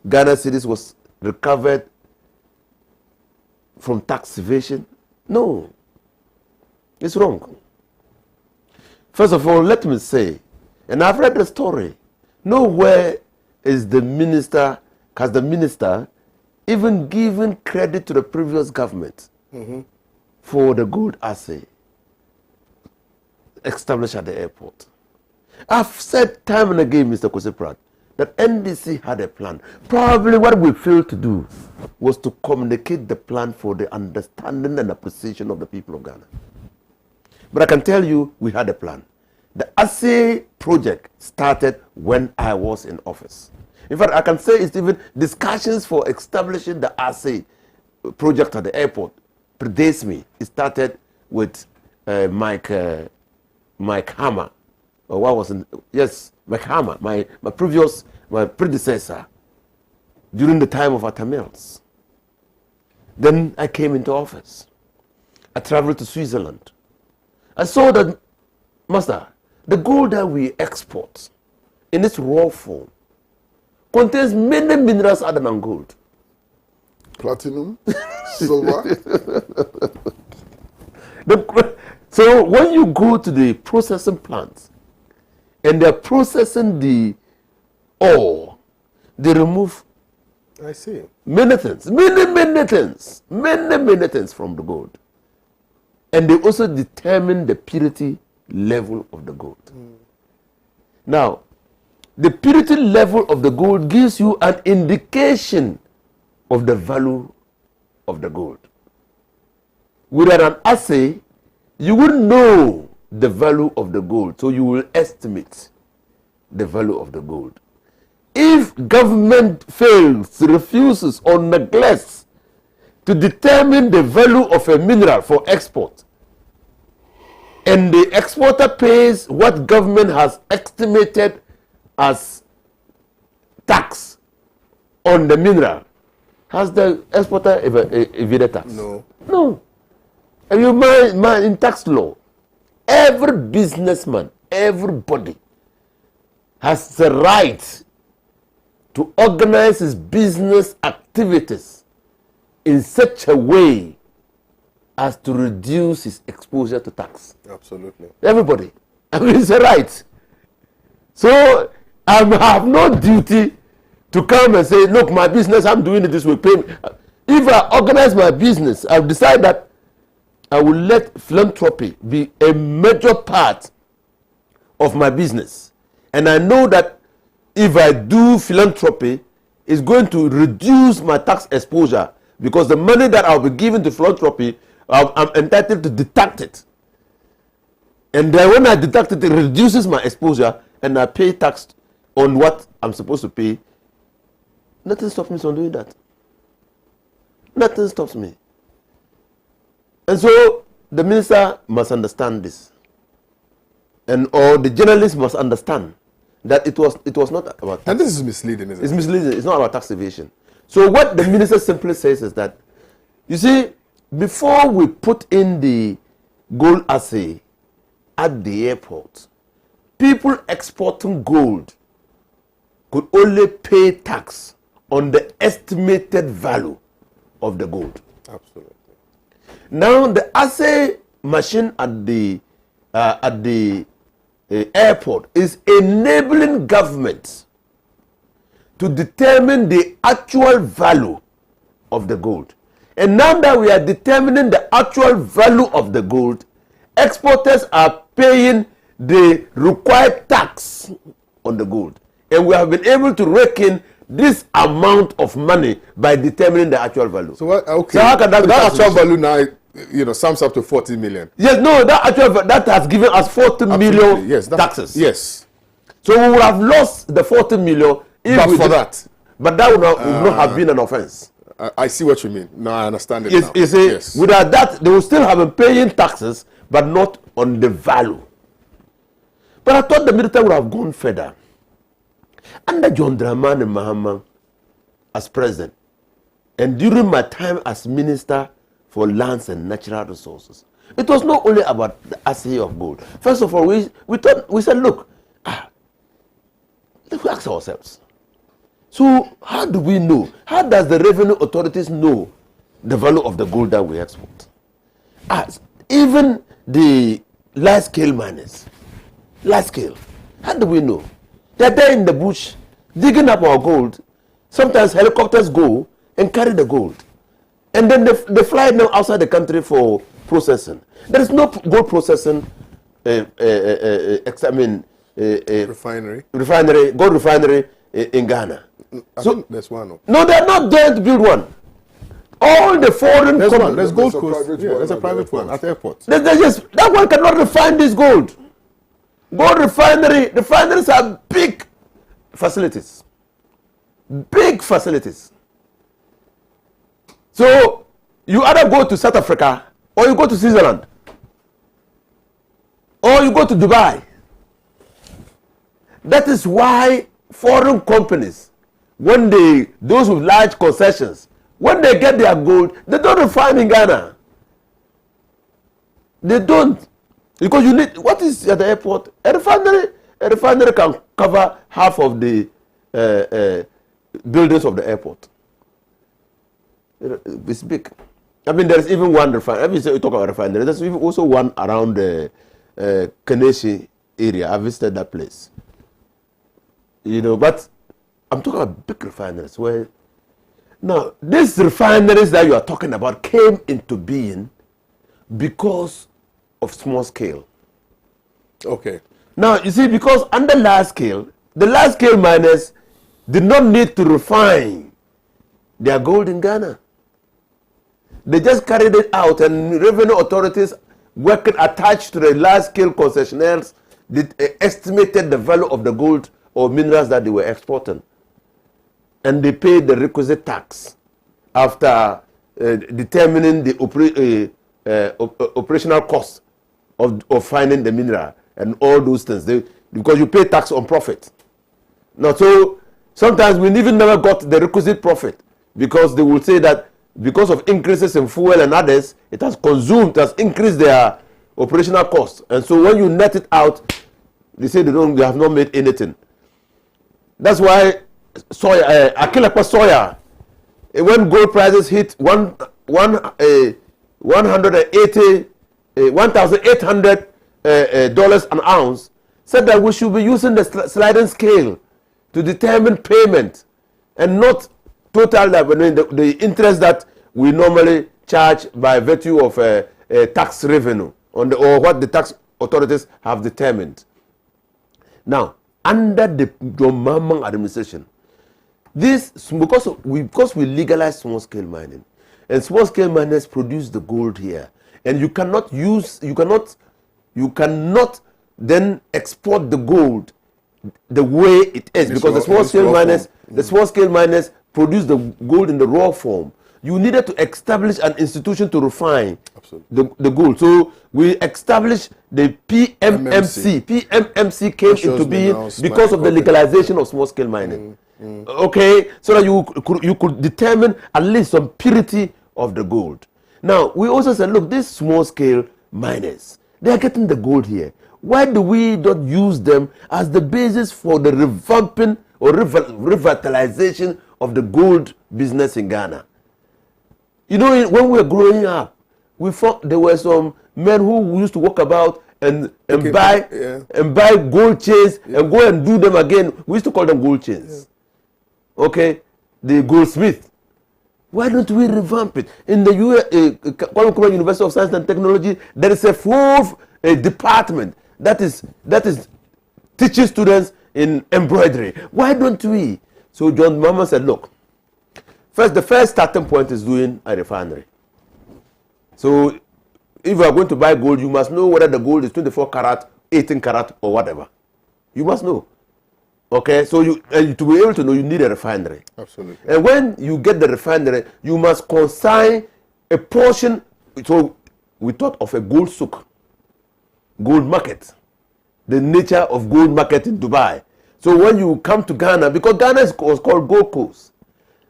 Ghana cedis was recovered from tax evasion. No, it's wrong. First of all, let me say, and I've read the story, nowhere has the minister even given credit to the previous government for the gold assay established at the airport. I've said time and again, Mr. Kwame, that NDC had a plan. Probably what we failed to do was to communicate the plan for the understanding and appreciation of the people of Ghana. But I can tell you, we had a plan. The assay project started when I was in office. In fact, I can say it's even discussions for establishing the assay project at the airport predates me. It started with Mike Hammer. Or what was it? Yes, Mike Hammer, my predecessor, during the time of our Tamils. Then I came into office. I traveled to Switzerland. I saw that, Master, the gold that we export in its raw form contains many minerals other than gold. Platinum, silver. So when you go to the processing plants and they're processing the ore, they remove I see. many things from the gold. And they also determine the purity level of the gold. Now, the purity level of the gold gives you an indication of the value of the gold. Without an assay, you wouldn't know the value of the gold, so you will estimate the value of the gold. If government fails, refuses, or neglects to determine the value of a mineral for export, and the exporter pays what government has estimated as tax on the mineral, has the exporter evaded tax? No. No. And you mind in tax law, every businessman, everybody has the right to organize his business activities in such a way as to reduce his exposure to tax. Absolutely. Everybody. I mean, it's a right. So I have no duty to come and say, look, my business, I'm doing it this way. Pay me. If I organize my business, I've decided that I will let philanthropy be a major part of my business. And I know that if I do philanthropy, it's going to reduce my tax exposure because the money that I'll be giving to philanthropy, I'm entitled to deduct it. And then when I deduct it, it reduces my exposure and I pay tax on what I'm supposed to pay. Nothing stops me from doing that. Nothing stops me. And so the minister must understand this. Or the journalist must understand that it was not about tax. And this is misleading, isn't it? It's misleading. It's not about tax evasion. So what the minister simply says is that, you see, before we put in the gold assay at the airport, people exporting gold could only pay tax on the estimated value of the gold. Absolutely. Now the assay machine at the airport is enabling government to determine the actual value of the gold. And now that we are determining the actual value of the gold, exporters are paying the required tax on the gold. And we have been able to reckon this amount of money by determining the actual value. So what? Okay. So how can that be that actual value now, sums up to 40 million. Yes, no, that has given us 40 million yes, taxes. Yes. So we would have lost the 40 million if But for that. But that would not have been an offense. I see what you mean. No, I understand it Yes, now. you see, Yes. without that, they will still have been paying taxes, but not on the value. But I thought the military would have gone further. Under John Dramani Mahama as president, and during my time as minister for lands and natural resources, it was not only about the assay of gold. First of all, we said, look, we ask ourselves, so how do we know? How does the revenue authorities know the value of the gold that we export? Even the large-scale miners, large-scale, how do we know? They're there in the bush digging up our gold. Sometimes helicopters go and carry the gold. And then they fly it now outside the country for processing. There is no gold processing, gold refinery in Ghana. I think there's one. No, they're not there to build one. All the foreign There's companies. one. There's Gold There's a Coast. private Yeah, one there's a at the private one airport. at the airport. That one cannot refine this gold. Gold refineries are big facilities. Big facilities. So you either go to South Africa or you go to Switzerland or you go to Dubai. That is why foreign companies, those with large concessions, when they get their gold, they don't refine in Ghana. They don't. Because you need, what is at the airport? A refinery can cover half of the buildings of the airport. It's big. I mean, there's even one refinery. You talk about refinery, there's also one around the Kaneshi area. I visited that place. But I'm talking about big refineries where, now, these refineries that you are talking about came into being because of small scale. Okay. Now, you see, because under large scale, the large scale miners did not need to refine their gold in Ghana. They just carried it out, and revenue authorities working attached to the large scale concessionaires estimated the value of the gold or minerals that they were exporting. And they paid the requisite tax after determining the operational cost of finding the mineral and all those things. Because you pay tax on profit. Now, so sometimes we even never got the requisite profit because they will say that because of increases in fuel and others, it has increased their operational costs. And so when you net it out, they say they have not made anything. That's why soya, Akilakwa soya, when gold prices hit $1,800 an ounce, said that we should be using the sliding scale to determine payment and not total the interest that we normally charge by virtue of tax revenue or what the tax authorities have determined. Now, under the John Mahama administration, because we legalize small scale mining, and small scale miners produce the gold here, and you cannot then export the gold the way it is, because the small scale miners produce the gold in the raw form. You needed to establish an institution to refine the gold. So we established the PMMC. PMMC came into being because of the legalization of small scale mining. Okay, so that you could determine at least some purity of the gold. Now, we also said, look, these small scale miners, they are getting the gold here. Why do we not use them as the basis for the revamping or revitalization of the gold business in Ghana? When we were growing up, we thought there were some men who used to walk about and buy gold chains and go and do them again. We used to call them gold chains. Okay, the goldsmith. Why don't we revamp it? In the Kwame University of Science and Technology, there is a full department that is teaching students in embroidery. Why don't we? So John Mama said, look, the first starting point is doing a refinery. So if you are going to buy gold, you must know whether the gold is 24 karat, 18 karat, or whatever. You must know. Okay, so to be able to know, you need a refinery. Absolutely. And when you get the refinery, you must consign a portion. So we thought of a gold souk, gold market, the nature of gold market in Dubai. So when you come to Ghana, because Ghana was called Gold Coast,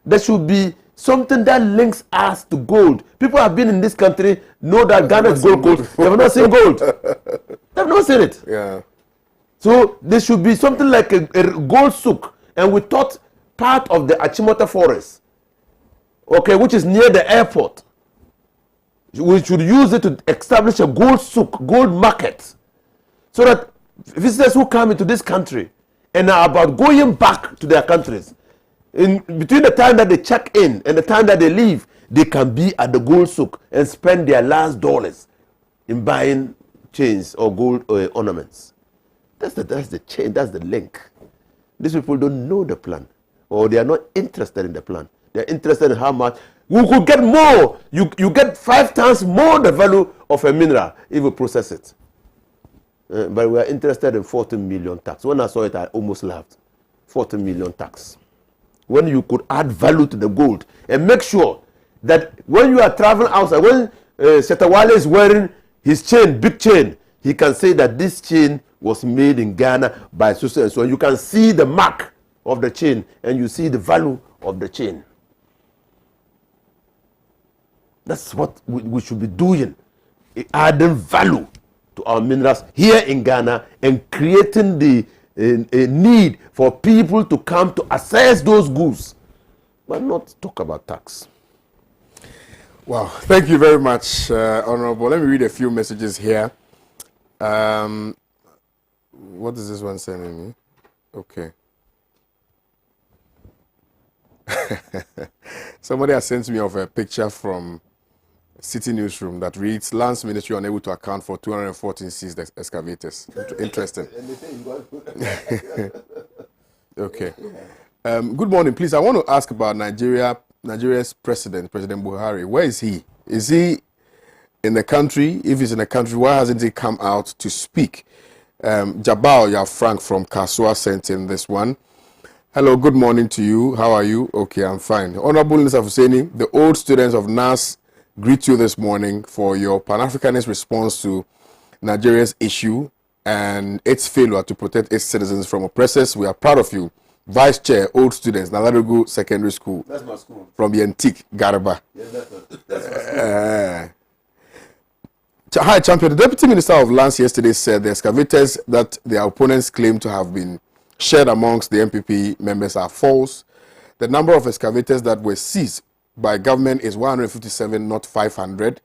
there should be something that links us to gold. People have been in this country, know that Ghana is Gold Coast. They have not seen gold. They have not seen it. Yeah. So there should be something like a gold souk, and we thought part of the Achimota forest, okay, which is near the airport. We should use it to establish a gold souk, gold market, so that visitors who come into this country and are about going back to their countries, in between the time that they check in and the time that they leave, they can be at the gold souk and spend their last dollars in buying chains or gold ornaments. That's the chain, that's the link. These people don't know the plan, or they are not interested in the plan. They're interested in how much. We could get more. You get 5 times more the value of a mineral if you process it. But we are interested in 14 million tax. When I saw it, I almost laughed. 14 million tax. When you could add value to the gold and make sure that when you are traveling outside, when Shetawale is wearing his chain, big chain, he can say that this chain was made in Ghana by so and so. You can see the mark of the chain and you see the value of the chain. That's what we should be doing, adding value to our minerals here in Ghana and creating the need for people to come to access those goods, but not talk about tax. Wow, thank you very much, Honorable. Let me read a few messages here. What is this one sending me? Okay. Somebody has sent me of a picture from City Newsroom that reads, Lands Ministry unable to account for 214 seized excavators. Interesting. Okay. Good morning, please. I want to ask about Nigeria's President Buhari. Where is he? Is he in the country? If he's in the country, why hasn't he come out to speak? Jabal Frank from Kasua sent in this one. Hello, good morning to you. How are you? Okay, I'm fine. Honorable Nisa Husseini, the old students of NAS greet you this morning for your Pan-Africanist response to Nigeria's issue and its failure to protect its citizens from oppressors. We are proud of you. Vice Chair, Old Students, Nalarugu Secondary School. That's my school. From the antique Garba. Yeah, that's my school. Hi, Champion. The Deputy Minister of Lands yesterday said the excavators that their opponents claim to have been shared amongst the MPP members are false. The number of excavators that were seized by government is 157, not 500.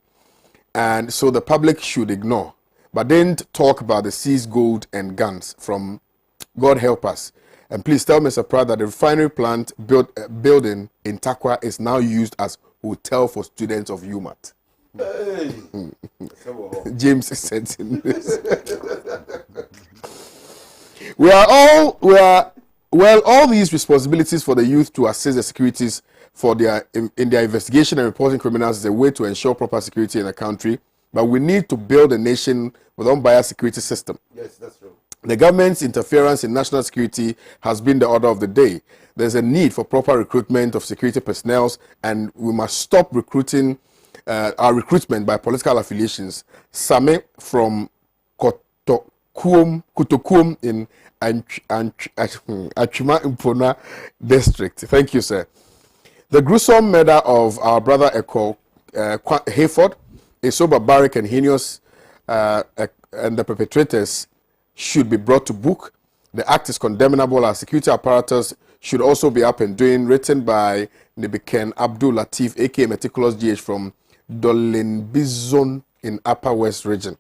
And so the public should ignore. But didn't talk about the seized gold and guns from God Help Us. And please tell Mr. Pratt that the refinery plant building in Takwa is now used as hotel for students of UMAT. Hey. James sent in this. All these responsibilities for the youth to assist the securities for in their investigation and reporting criminals is a way to ensure proper security in the country. But we need to build a nation with unbiased security system. Yes, that's true. The government's interference in national security has been the order of the day. There's a need for proper recruitment of security personnel, and we must stop recruiting our recruitment by political affiliations. Same from Kutokum in Achuma Impona district. Thank you, sir. The gruesome murder of our brother Eko Hayford is so barbaric and heinous, and the perpetrators should be brought to book. The act is condemnable. Our security apparatus should also be up and doing. Written by Nebiken Abdul Latif, aka Meticulous GH from Dolenbizon in Upper West Region.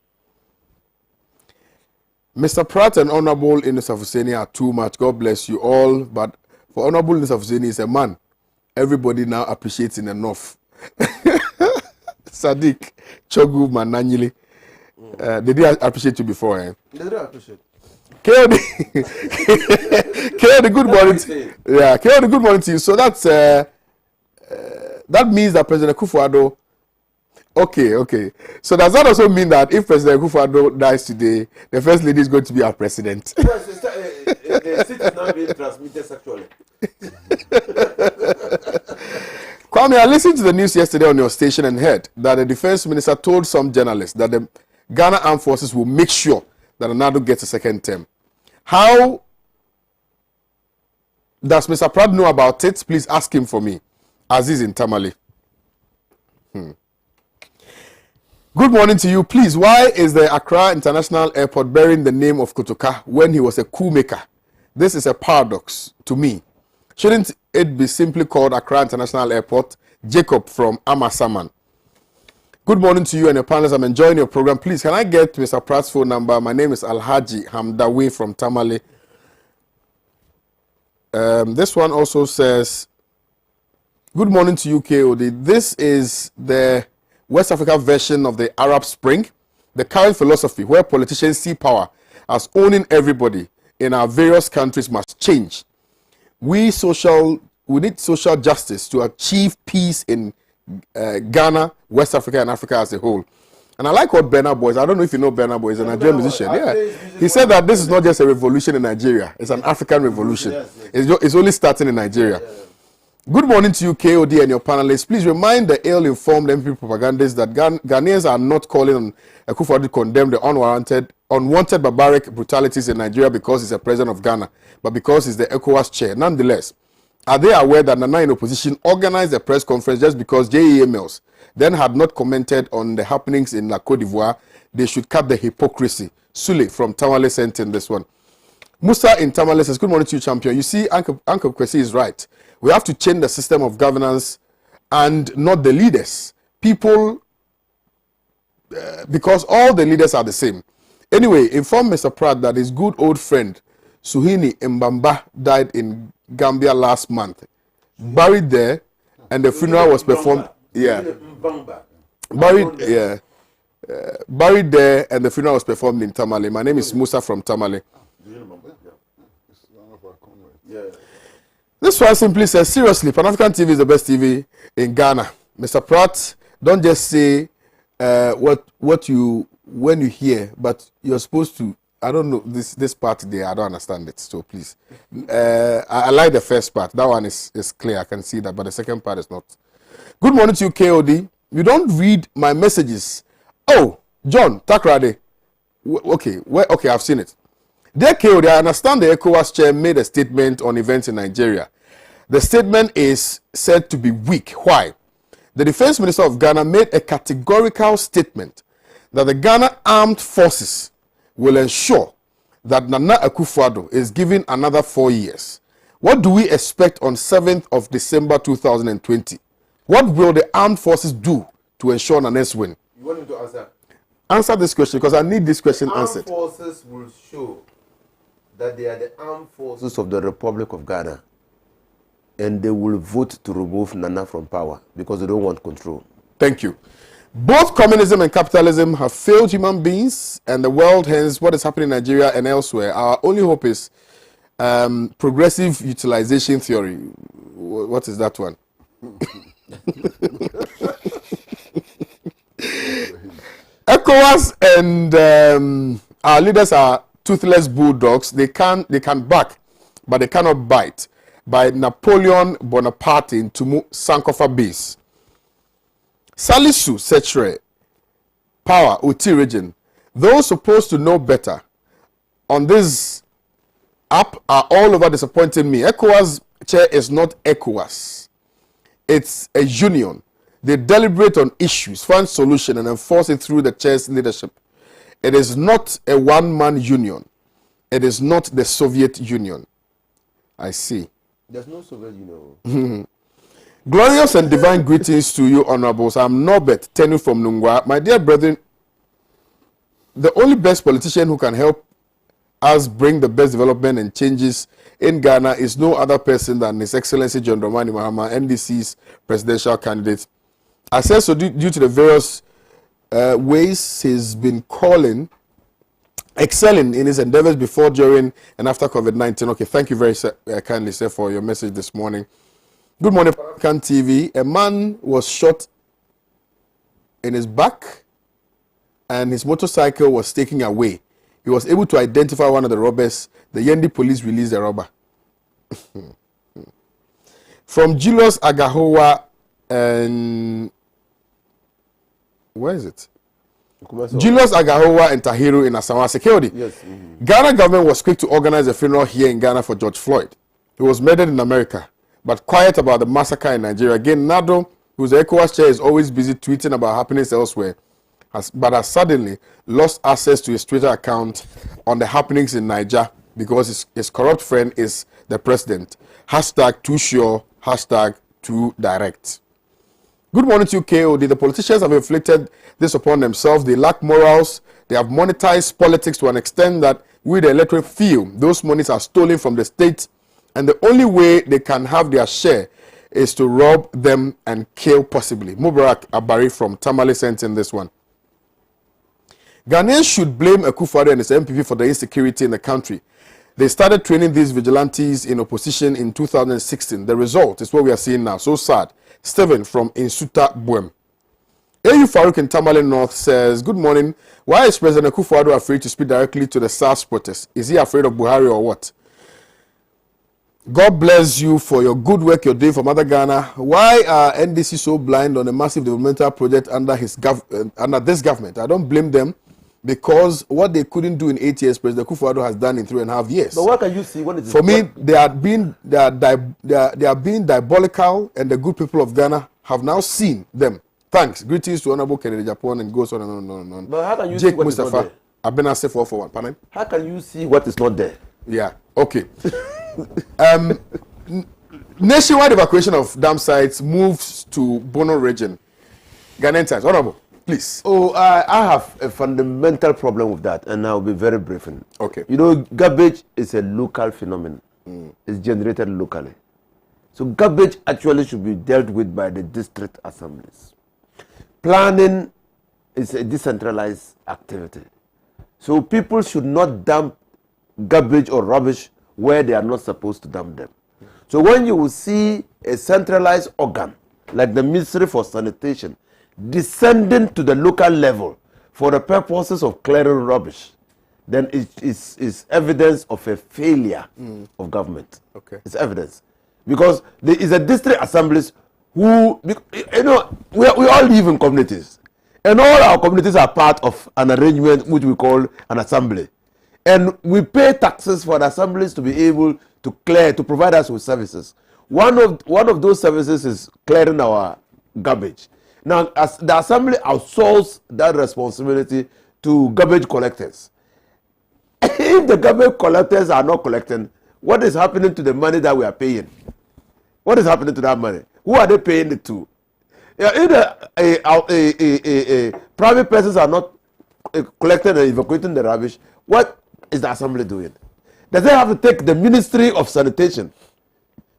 Mr. Pratt and Honorable Inus Husseini are too much. God bless you all. But for Honorable Inus Husseini is a man everybody now appreciating enough. Sadiq, Chogu, Mananyili. They did appreciate you before, eh? They don't appreciate. KOD, KOD, good morning. Yeah, KOD, good morning to you. So that's that means that President Akufo-Addo. Okay. So does that also mean that if President Akufo-Addo dies today, the first lady is going to be our president? Yes, the seat is now being transmitted sexually. Kwame, I listened to the news yesterday on your station and heard that the defense minister told some journalists that the Ghana Armed Forces will make sure that Anado gets a second term. How does Mr. Pratt know about it? Please ask him for me. Aziz in Tamale. Good morning to you. Please, why is the Accra International Airport bearing the name of Kotoka when he was a coup maker? This is a paradox to me. Shouldn't it be simply called Accra International Airport? Jacob from Amasaman. Good morning to you and your panelists. I'm enjoying your program. Please, can I get Mr. Pratt's phone number? My name is Alhaji Hamdawi from Tamale. This one also says, good morning to you, KOD. This is the West Africa version of the Arab Spring, the current philosophy where politicians see power as owning everybody in our various countries must change. We need social justice to achieve peace in Ghana, West Africa, and Africa as a whole. And I like what Burna Boy is. I don't know if you know Burna Boy is a Nigerian musician. Yeah, he said that this is not just a revolution in Nigeria; it's an African revolution. It's only starting in Nigeria. Good morning to you, KOD, and your panelists. Please remind the ill-informed MP propagandists that Ghanaians are not calling on Akufo-Addo to condemn the unwanted barbaric brutalities in Nigeria because he's a president of Ghana, but because he's the ECOWAS chair. Nonetheless, are they aware that Nana in opposition organized a press conference just because JEA Mills then had not commented on the happenings in La Côte d'Ivoire? They should cut the hypocrisy. Sule from Tamale sent in this one. Musa in Tamale says, good morning to you, champion. You see, Uncle Kwesi is right. We have to change the system of governance and not the leaders. People, because all the leaders are the same. Anyway, inform Mr. Pratt that his good old friend, Suhini Mbamba, died in Gambia last month. Buried there, and the funeral was performed. Yeah. Buried there, and the funeral was performed in Tamale. My name is Musa from Tamale. This one simply says, seriously, Pan-African TV is the best TV in Ghana. Mr. Pratt, don't just say when you hear, but you're supposed to. I don't know this part there. I don't understand it. So please, I like the first part. That one is clear. I can see that, but the second part is not. Good morning to you, KOD. You don't read my messages. Oh, John Takrade. Okay, I've seen it. Dear KOD, I understand the ECOWAS chair made a statement on events in Nigeria. The statement is said to be weak. Why? The defense minister of Ghana made a categorical statement that the Ghana Armed Forces will ensure that Nana Akufo-Addo is given another 4 years. What do we expect on 7th of December 2020? What will the armed forces do to ensure Nana's win? You want me to answer? Answer this question because I need this question answered. The armed forces will show that they are the armed forces of the Republic of Ghana, and they will vote to remove Nana from power because they don't want control. Thank you. Both communism and capitalism have failed human beings and the world, hence what is happening in Nigeria and elsewhere. Our only hope is progressive utilization theory. What is that one? ECOWAS and our leaders are toothless bulldogs. They can bark, but they cannot bite. By Napoleon Bonaparte in Tumu Sankofa base. Salisu Setre, Power, Uti region. Those supposed to know better on this app are all over disappointing me. ECOWAS chair is not ECOWAS. It's a union. They deliberate on issues, find solution, and enforce it through the chair's leadership. It is not a one-man union. It is not the Soviet Union. I see. There's no Soviet Union. Glorious and divine greetings to you, honorables. I'm Norbert Tenu from Nungwa. My dear brethren, the only best politician who can help us bring the best development and changes in Ghana is no other person than His Excellency John Dramani Mahama, NDC's presidential candidate. I said so due to the various ways he's been excelling in his endeavors before, during, and after COVID-19. Okay, thank you very kindly, sir, for your message this morning. Good morning, Pan TV. A man was shot in his back and his motorcycle was taken away. He was able to identify one of the robbers. The Yendi police released the robber. From Julius Agahowa and... Where is it? Julius Agahowa and Tahiru in Asamoah Security. Yes. Ghana government was quick to organize a funeral here in Ghana for George Floyd. He was murdered in America, but quiet about the massacre in Nigeria. Again, Nado, who's the ECOWAS chair, is always busy tweeting about happenings elsewhere, but has suddenly lost access to his Twitter account on the happenings in Nigeria because his corrupt friend is the president. Hashtag too sure, hashtag too direct. Good morning to you, KOD. The politicians have inflicted this upon themselves. They lack morals. They have monetized politics to an extent that we, the electorate, feel those monies are stolen from the state, and the only way they can have their share is to rob them and kill, possibly. Mubarak Abari from Tamale sent in this one. Ghanaians should blame Akufo-Addo and his MPP for the insecurity in the country. They started training these vigilantes in opposition in 2016. The result is what we are seeing now. So sad. Stephen from Insuta Buem. AU Farouk in Tamale North says, good morning. Why is President Akufo-Addo afraid to speak directly to the SARS protests? Is he afraid of Buhari or what? God bless you for your good work you're doing for Mother Ghana. Why are NDC so blind on a massive developmental project under this government? I don't blame them, because what they couldn't do in 8 years, President Akufo-Addo has done in 3.5 years. But what can you see? What is For me, they are being diabolical, and the good people of Ghana have now seen them. Thanks. Greetings to Honorable Kennedy Japan, and goes on and on and on. But how can you Jake see what Mustafa, is not there? I've been asked for one. Pardon? How can you see what is not there? Yeah. Okay. Nationwide evacuation of dam sites moves to Bono region. Ghanaian Times. Honorable, please. Oh, I have a fundamental problem with that, and I'll be very brief. Okay. You know, garbage is a local phenomenon. It's generated locally. So garbage actually should be dealt with by the district assemblies. Planning is a decentralized activity. So people should not dump garbage or rubbish where they are not supposed to dump them. So when you will see a centralized organ like the Ministry for Sanitation descending to the local level for the purposes of clearing rubbish, then it is evidence of a failure of government. Okay. It's evidence. Because there is a district assemblies who, you know, we all live in communities. And all our communities are part of an arrangement which we call an assembly. And we pay taxes for the assemblies to be able to clear, to provide us with services. One of those services is clearing our garbage. Now, as the assembly outsources that responsibility to garbage collectors. If the garbage collectors are not collecting, what is happening to the money that we are paying? What is happening to that money? Who are they paying it to? If private persons are not collecting and evacuating the rubbish, what is the assembly doing? Does it have to take the Ministry of Sanitation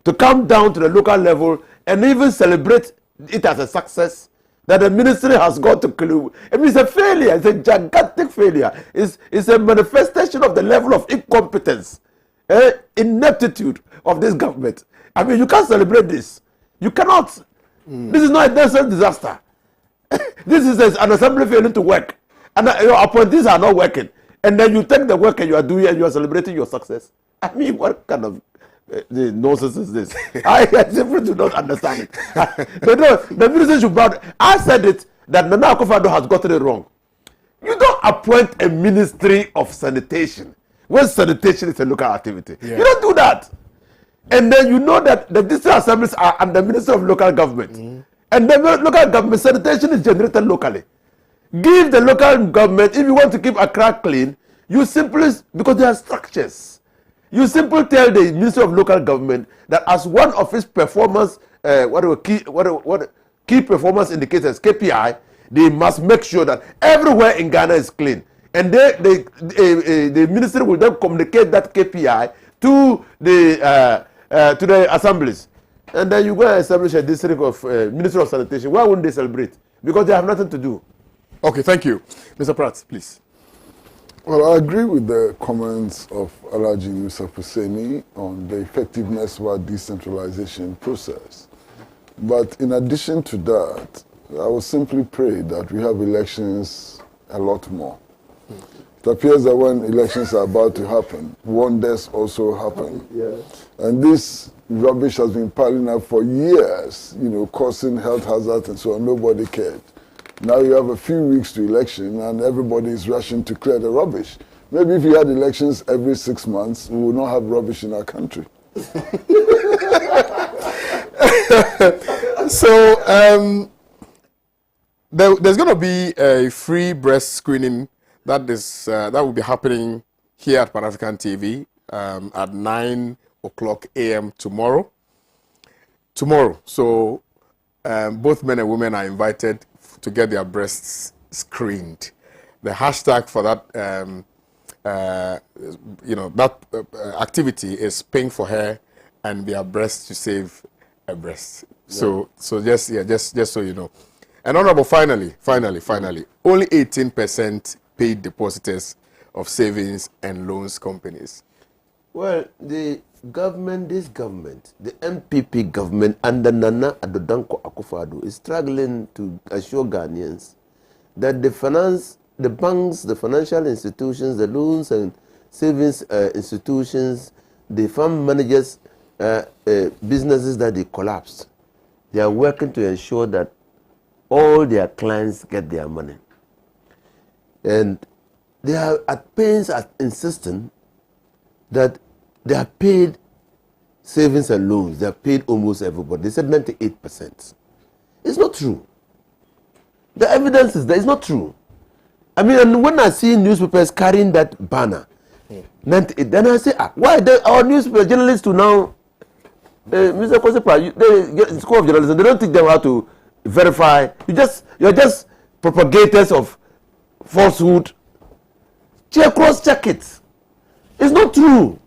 to come down to the local level and even celebrate it as a success that the ministry has got to clue? I mean, it's a failure. It's a gigantic failure. It's a manifestation of the level of incompetence, ineptitude of this government. I mean, you can't celebrate this. You cannot. This is not a national disaster. This is an assembly failing to work. And your appointees are not working. And then you take the work and you are doing and you are celebrating your success. I mean, what kind of nonsense is this? I simply do not understand it. But no, the minister should bow. I said it that Nana Akufo-Addo has gotten it wrong. You don't appoint a ministry of sanitation when sanitation is a local activity. Yeah. You don't do that. And then you know that the district assemblies are under the Ministry of Local Government. And the local government sanitation is generated locally. Give the local government, if you want to keep Accra clean, you simply, because there are structures, you simply tell the Ministry of Local Government that as one of its performance, key performance indicators, KPI, they must make sure that everywhere in Ghana is clean. And the ministry will then communicate that KPI to the assemblies. And then you go and establish a district of Ministry of Sanitation. Why wouldn't they celebrate? Because they have nothing to do. Okay, thank you. Mr. Pratt, please. Well, I agree with the comments of Alhaji Yusuf Hussaini on the effectiveness of our decentralization process. But in addition to that, I will simply pray that we have elections a lot more. It appears that when elections are about to happen, wonders also happen. Yeah. And this rubbish has been piling up for years, causing health hazards and so on. Nobody cared. Now you have a few weeks to election and everybody is rushing to clear the rubbish. Maybe if you had elections every 6 months, we would not have rubbish in our country. So there's going to be a free breast screening that will be happening here at Pan African TV at 9 o'clock a.m. tomorrow. So both men and women are invited to get their breasts screened. The hashtag for that activity is Pink for Hair and Their Breast to Save a Breast. Yeah. So just so you know. And honorable, finally, only 18% paid depositors of savings and loans companies. Well, this government, the MPP government under Nana Addo Dankwa Akufo-Addo is struggling to assure Ghanaians that the banks, the financial institutions, the loans and savings institutions, the fund managers, businesses that they collapsed, they are working to ensure that all their clients get their money. And they are at pains at insisting that they are paid savings and loans. They are paid almost everybody. They said 98%. It's not true. The evidence is there. It's not true. I mean, and when I see newspapers carrying that banner, 98, then I say, why our newspaper journalists to now, Mr. Kosepra, the School of Journalism, they don't teach them how to verify. You're just propagators of falsehood. Cross-check it. It's not true.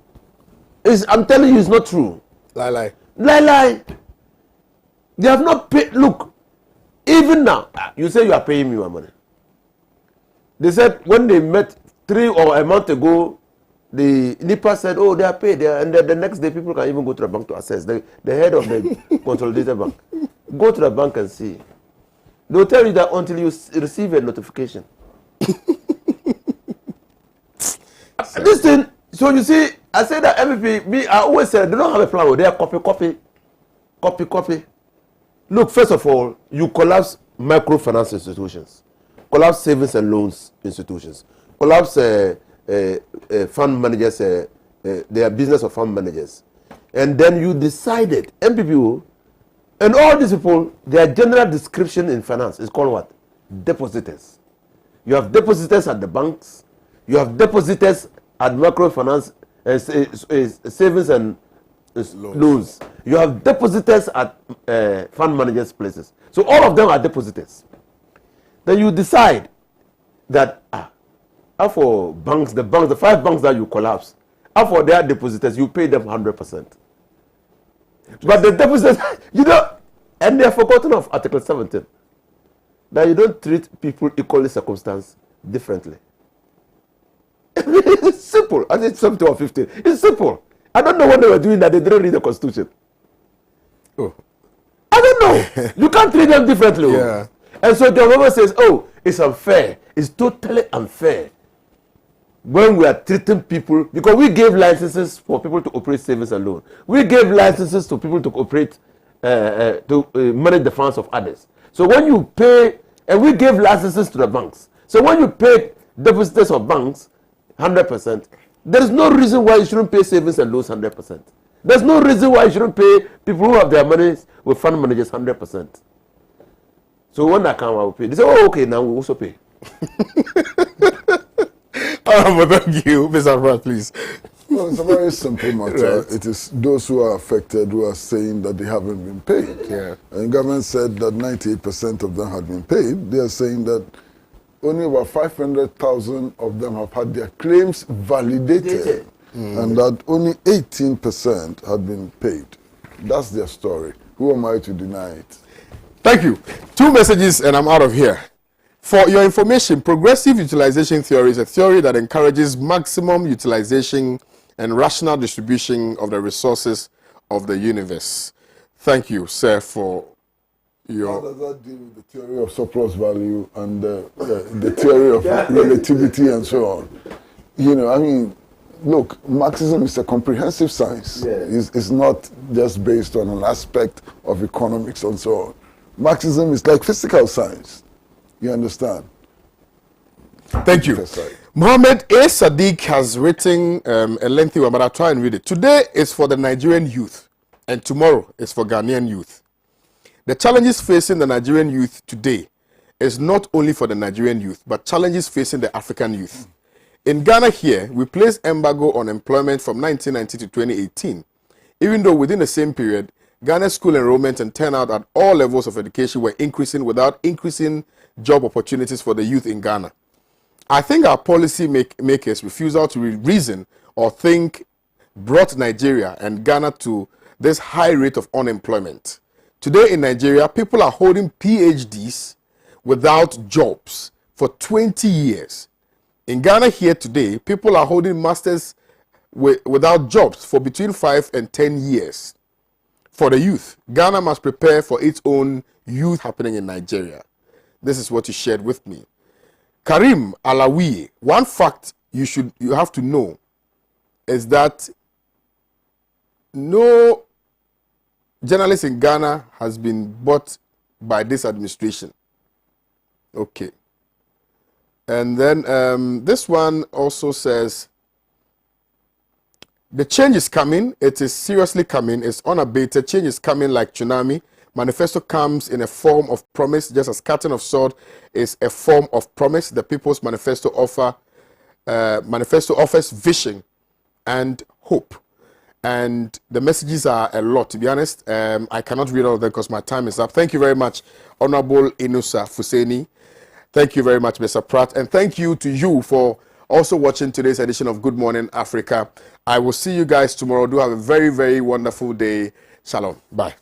I'm telling you, it's not true. Lie. They have not paid. Look, even now, you say you are paying me my money. They said when they met 3 or a month ago, the NIPA said, oh, they are paid. And the next day, people can even go to the bank to access. The head of the consolidated bank. Go to the bank and see. They'll tell you that until you receive a notification. This thing, so you see, I say that MVP, I always say they don't have a plan. They are copy. Look, first of all, you collapse microfinance institutions, collapse savings and loans institutions, collapse fund managers, their business of fund managers. And then you decided, MPPO, and all these people, their general description in finance is called what? Depositors. You have depositors at the banks, you have depositors at microfinance, savings and loans. You have depositors at fund managers' places. So all of them are depositors. Then you decide that for banks, the 5 banks that you collapse, for their depositors, you pay them 100%. But the depositors, and they have forgotten of Article 17, that you don't treat people equally circumstanced differently. It's simple. I think 17 or 15. It's simple. I don't know what they were doing that they didn't read the Constitution. Oh. I don't know. You can't treat them differently. Yeah. And so the government says, oh, it's unfair. It's totally unfair. When we are treating people, because we gave licenses for people to operate savings and loan. We gave licenses to people to operate, manage the funds of others. So when you pay, and we gave licenses to the banks. So when you pay depositors of banks 100%, there is no reason why you shouldn't pay savings and loans 100%. There's no reason why you shouldn't pay people who have their money with fund managers 100%. So when that comes, I will pay. They say, oh, okay, now we also pay. But thank you. Mr. Pratt, please. Well, it's a very simple matter. Right. It is those who are affected who are saying that they haven't been paid. Yeah. And the government said that 98% of them had been paid. They are saying that only about 500,000 of them have had their claims validated. and that only 18% had been paid. That's their story. Who am I to deny it? Thank you. 2 messages and I'm out of here. For your information, progressive utilization theory is a theory that encourages maximum utilization and rational distribution of the resources of the universe. Thank you, sir, for your... How does that deal with the theory of surplus value and the theory of relativity and so on? You know, I mean, look, Marxism is a comprehensive science. Yeah. It's not just based on an aspect of economics and so on. Marxism is like physical science. You understand? Thank you. Mohammed A. Sadiq has written a lengthy one, but I'll try and read it. Today is for the Nigerian youth, and tomorrow is for Ghanaian youth. The challenges facing the Nigerian youth today is not only for the Nigerian youth, but challenges facing the African youth. In Ghana here, we placed embargo on employment from 1990 to 2018, even though within the same period, Ghana's school enrollment and turnout at all levels of education were increasing without increasing job opportunities for the youth in Ghana. I think our policy makers' refusal to reason or think brought Nigeria and Ghana to this high rate of unemployment. Today in Nigeria, people are holding PhDs without jobs for 20 years. In Ghana here today, people are holding masters without jobs for between 5 and 10 years. For the youth, Ghana must prepare for its own youth happening in Nigeria. This is what you shared with me. Karim Alawi, one fact you have to know is that no journalist in Ghana has been bought by this administration. Okay. And then this one also says, the change is coming. It is seriously coming. It's unabated. Change is coming like tsunami. Manifesto comes in a form of promise, just as Carton of Sword is a form of promise. The People's Manifesto offers vision and hope. And the messages are a lot, to be honest. I cannot read all of them because my time is up. Thank you very much, Honorable Inusa Fuseni. Thank you very much, Mr. Pratt. And thank you to you for also watching today's edition of Good Morning Africa. I will see you guys tomorrow. Do have a very, very wonderful day. Shalom. Bye.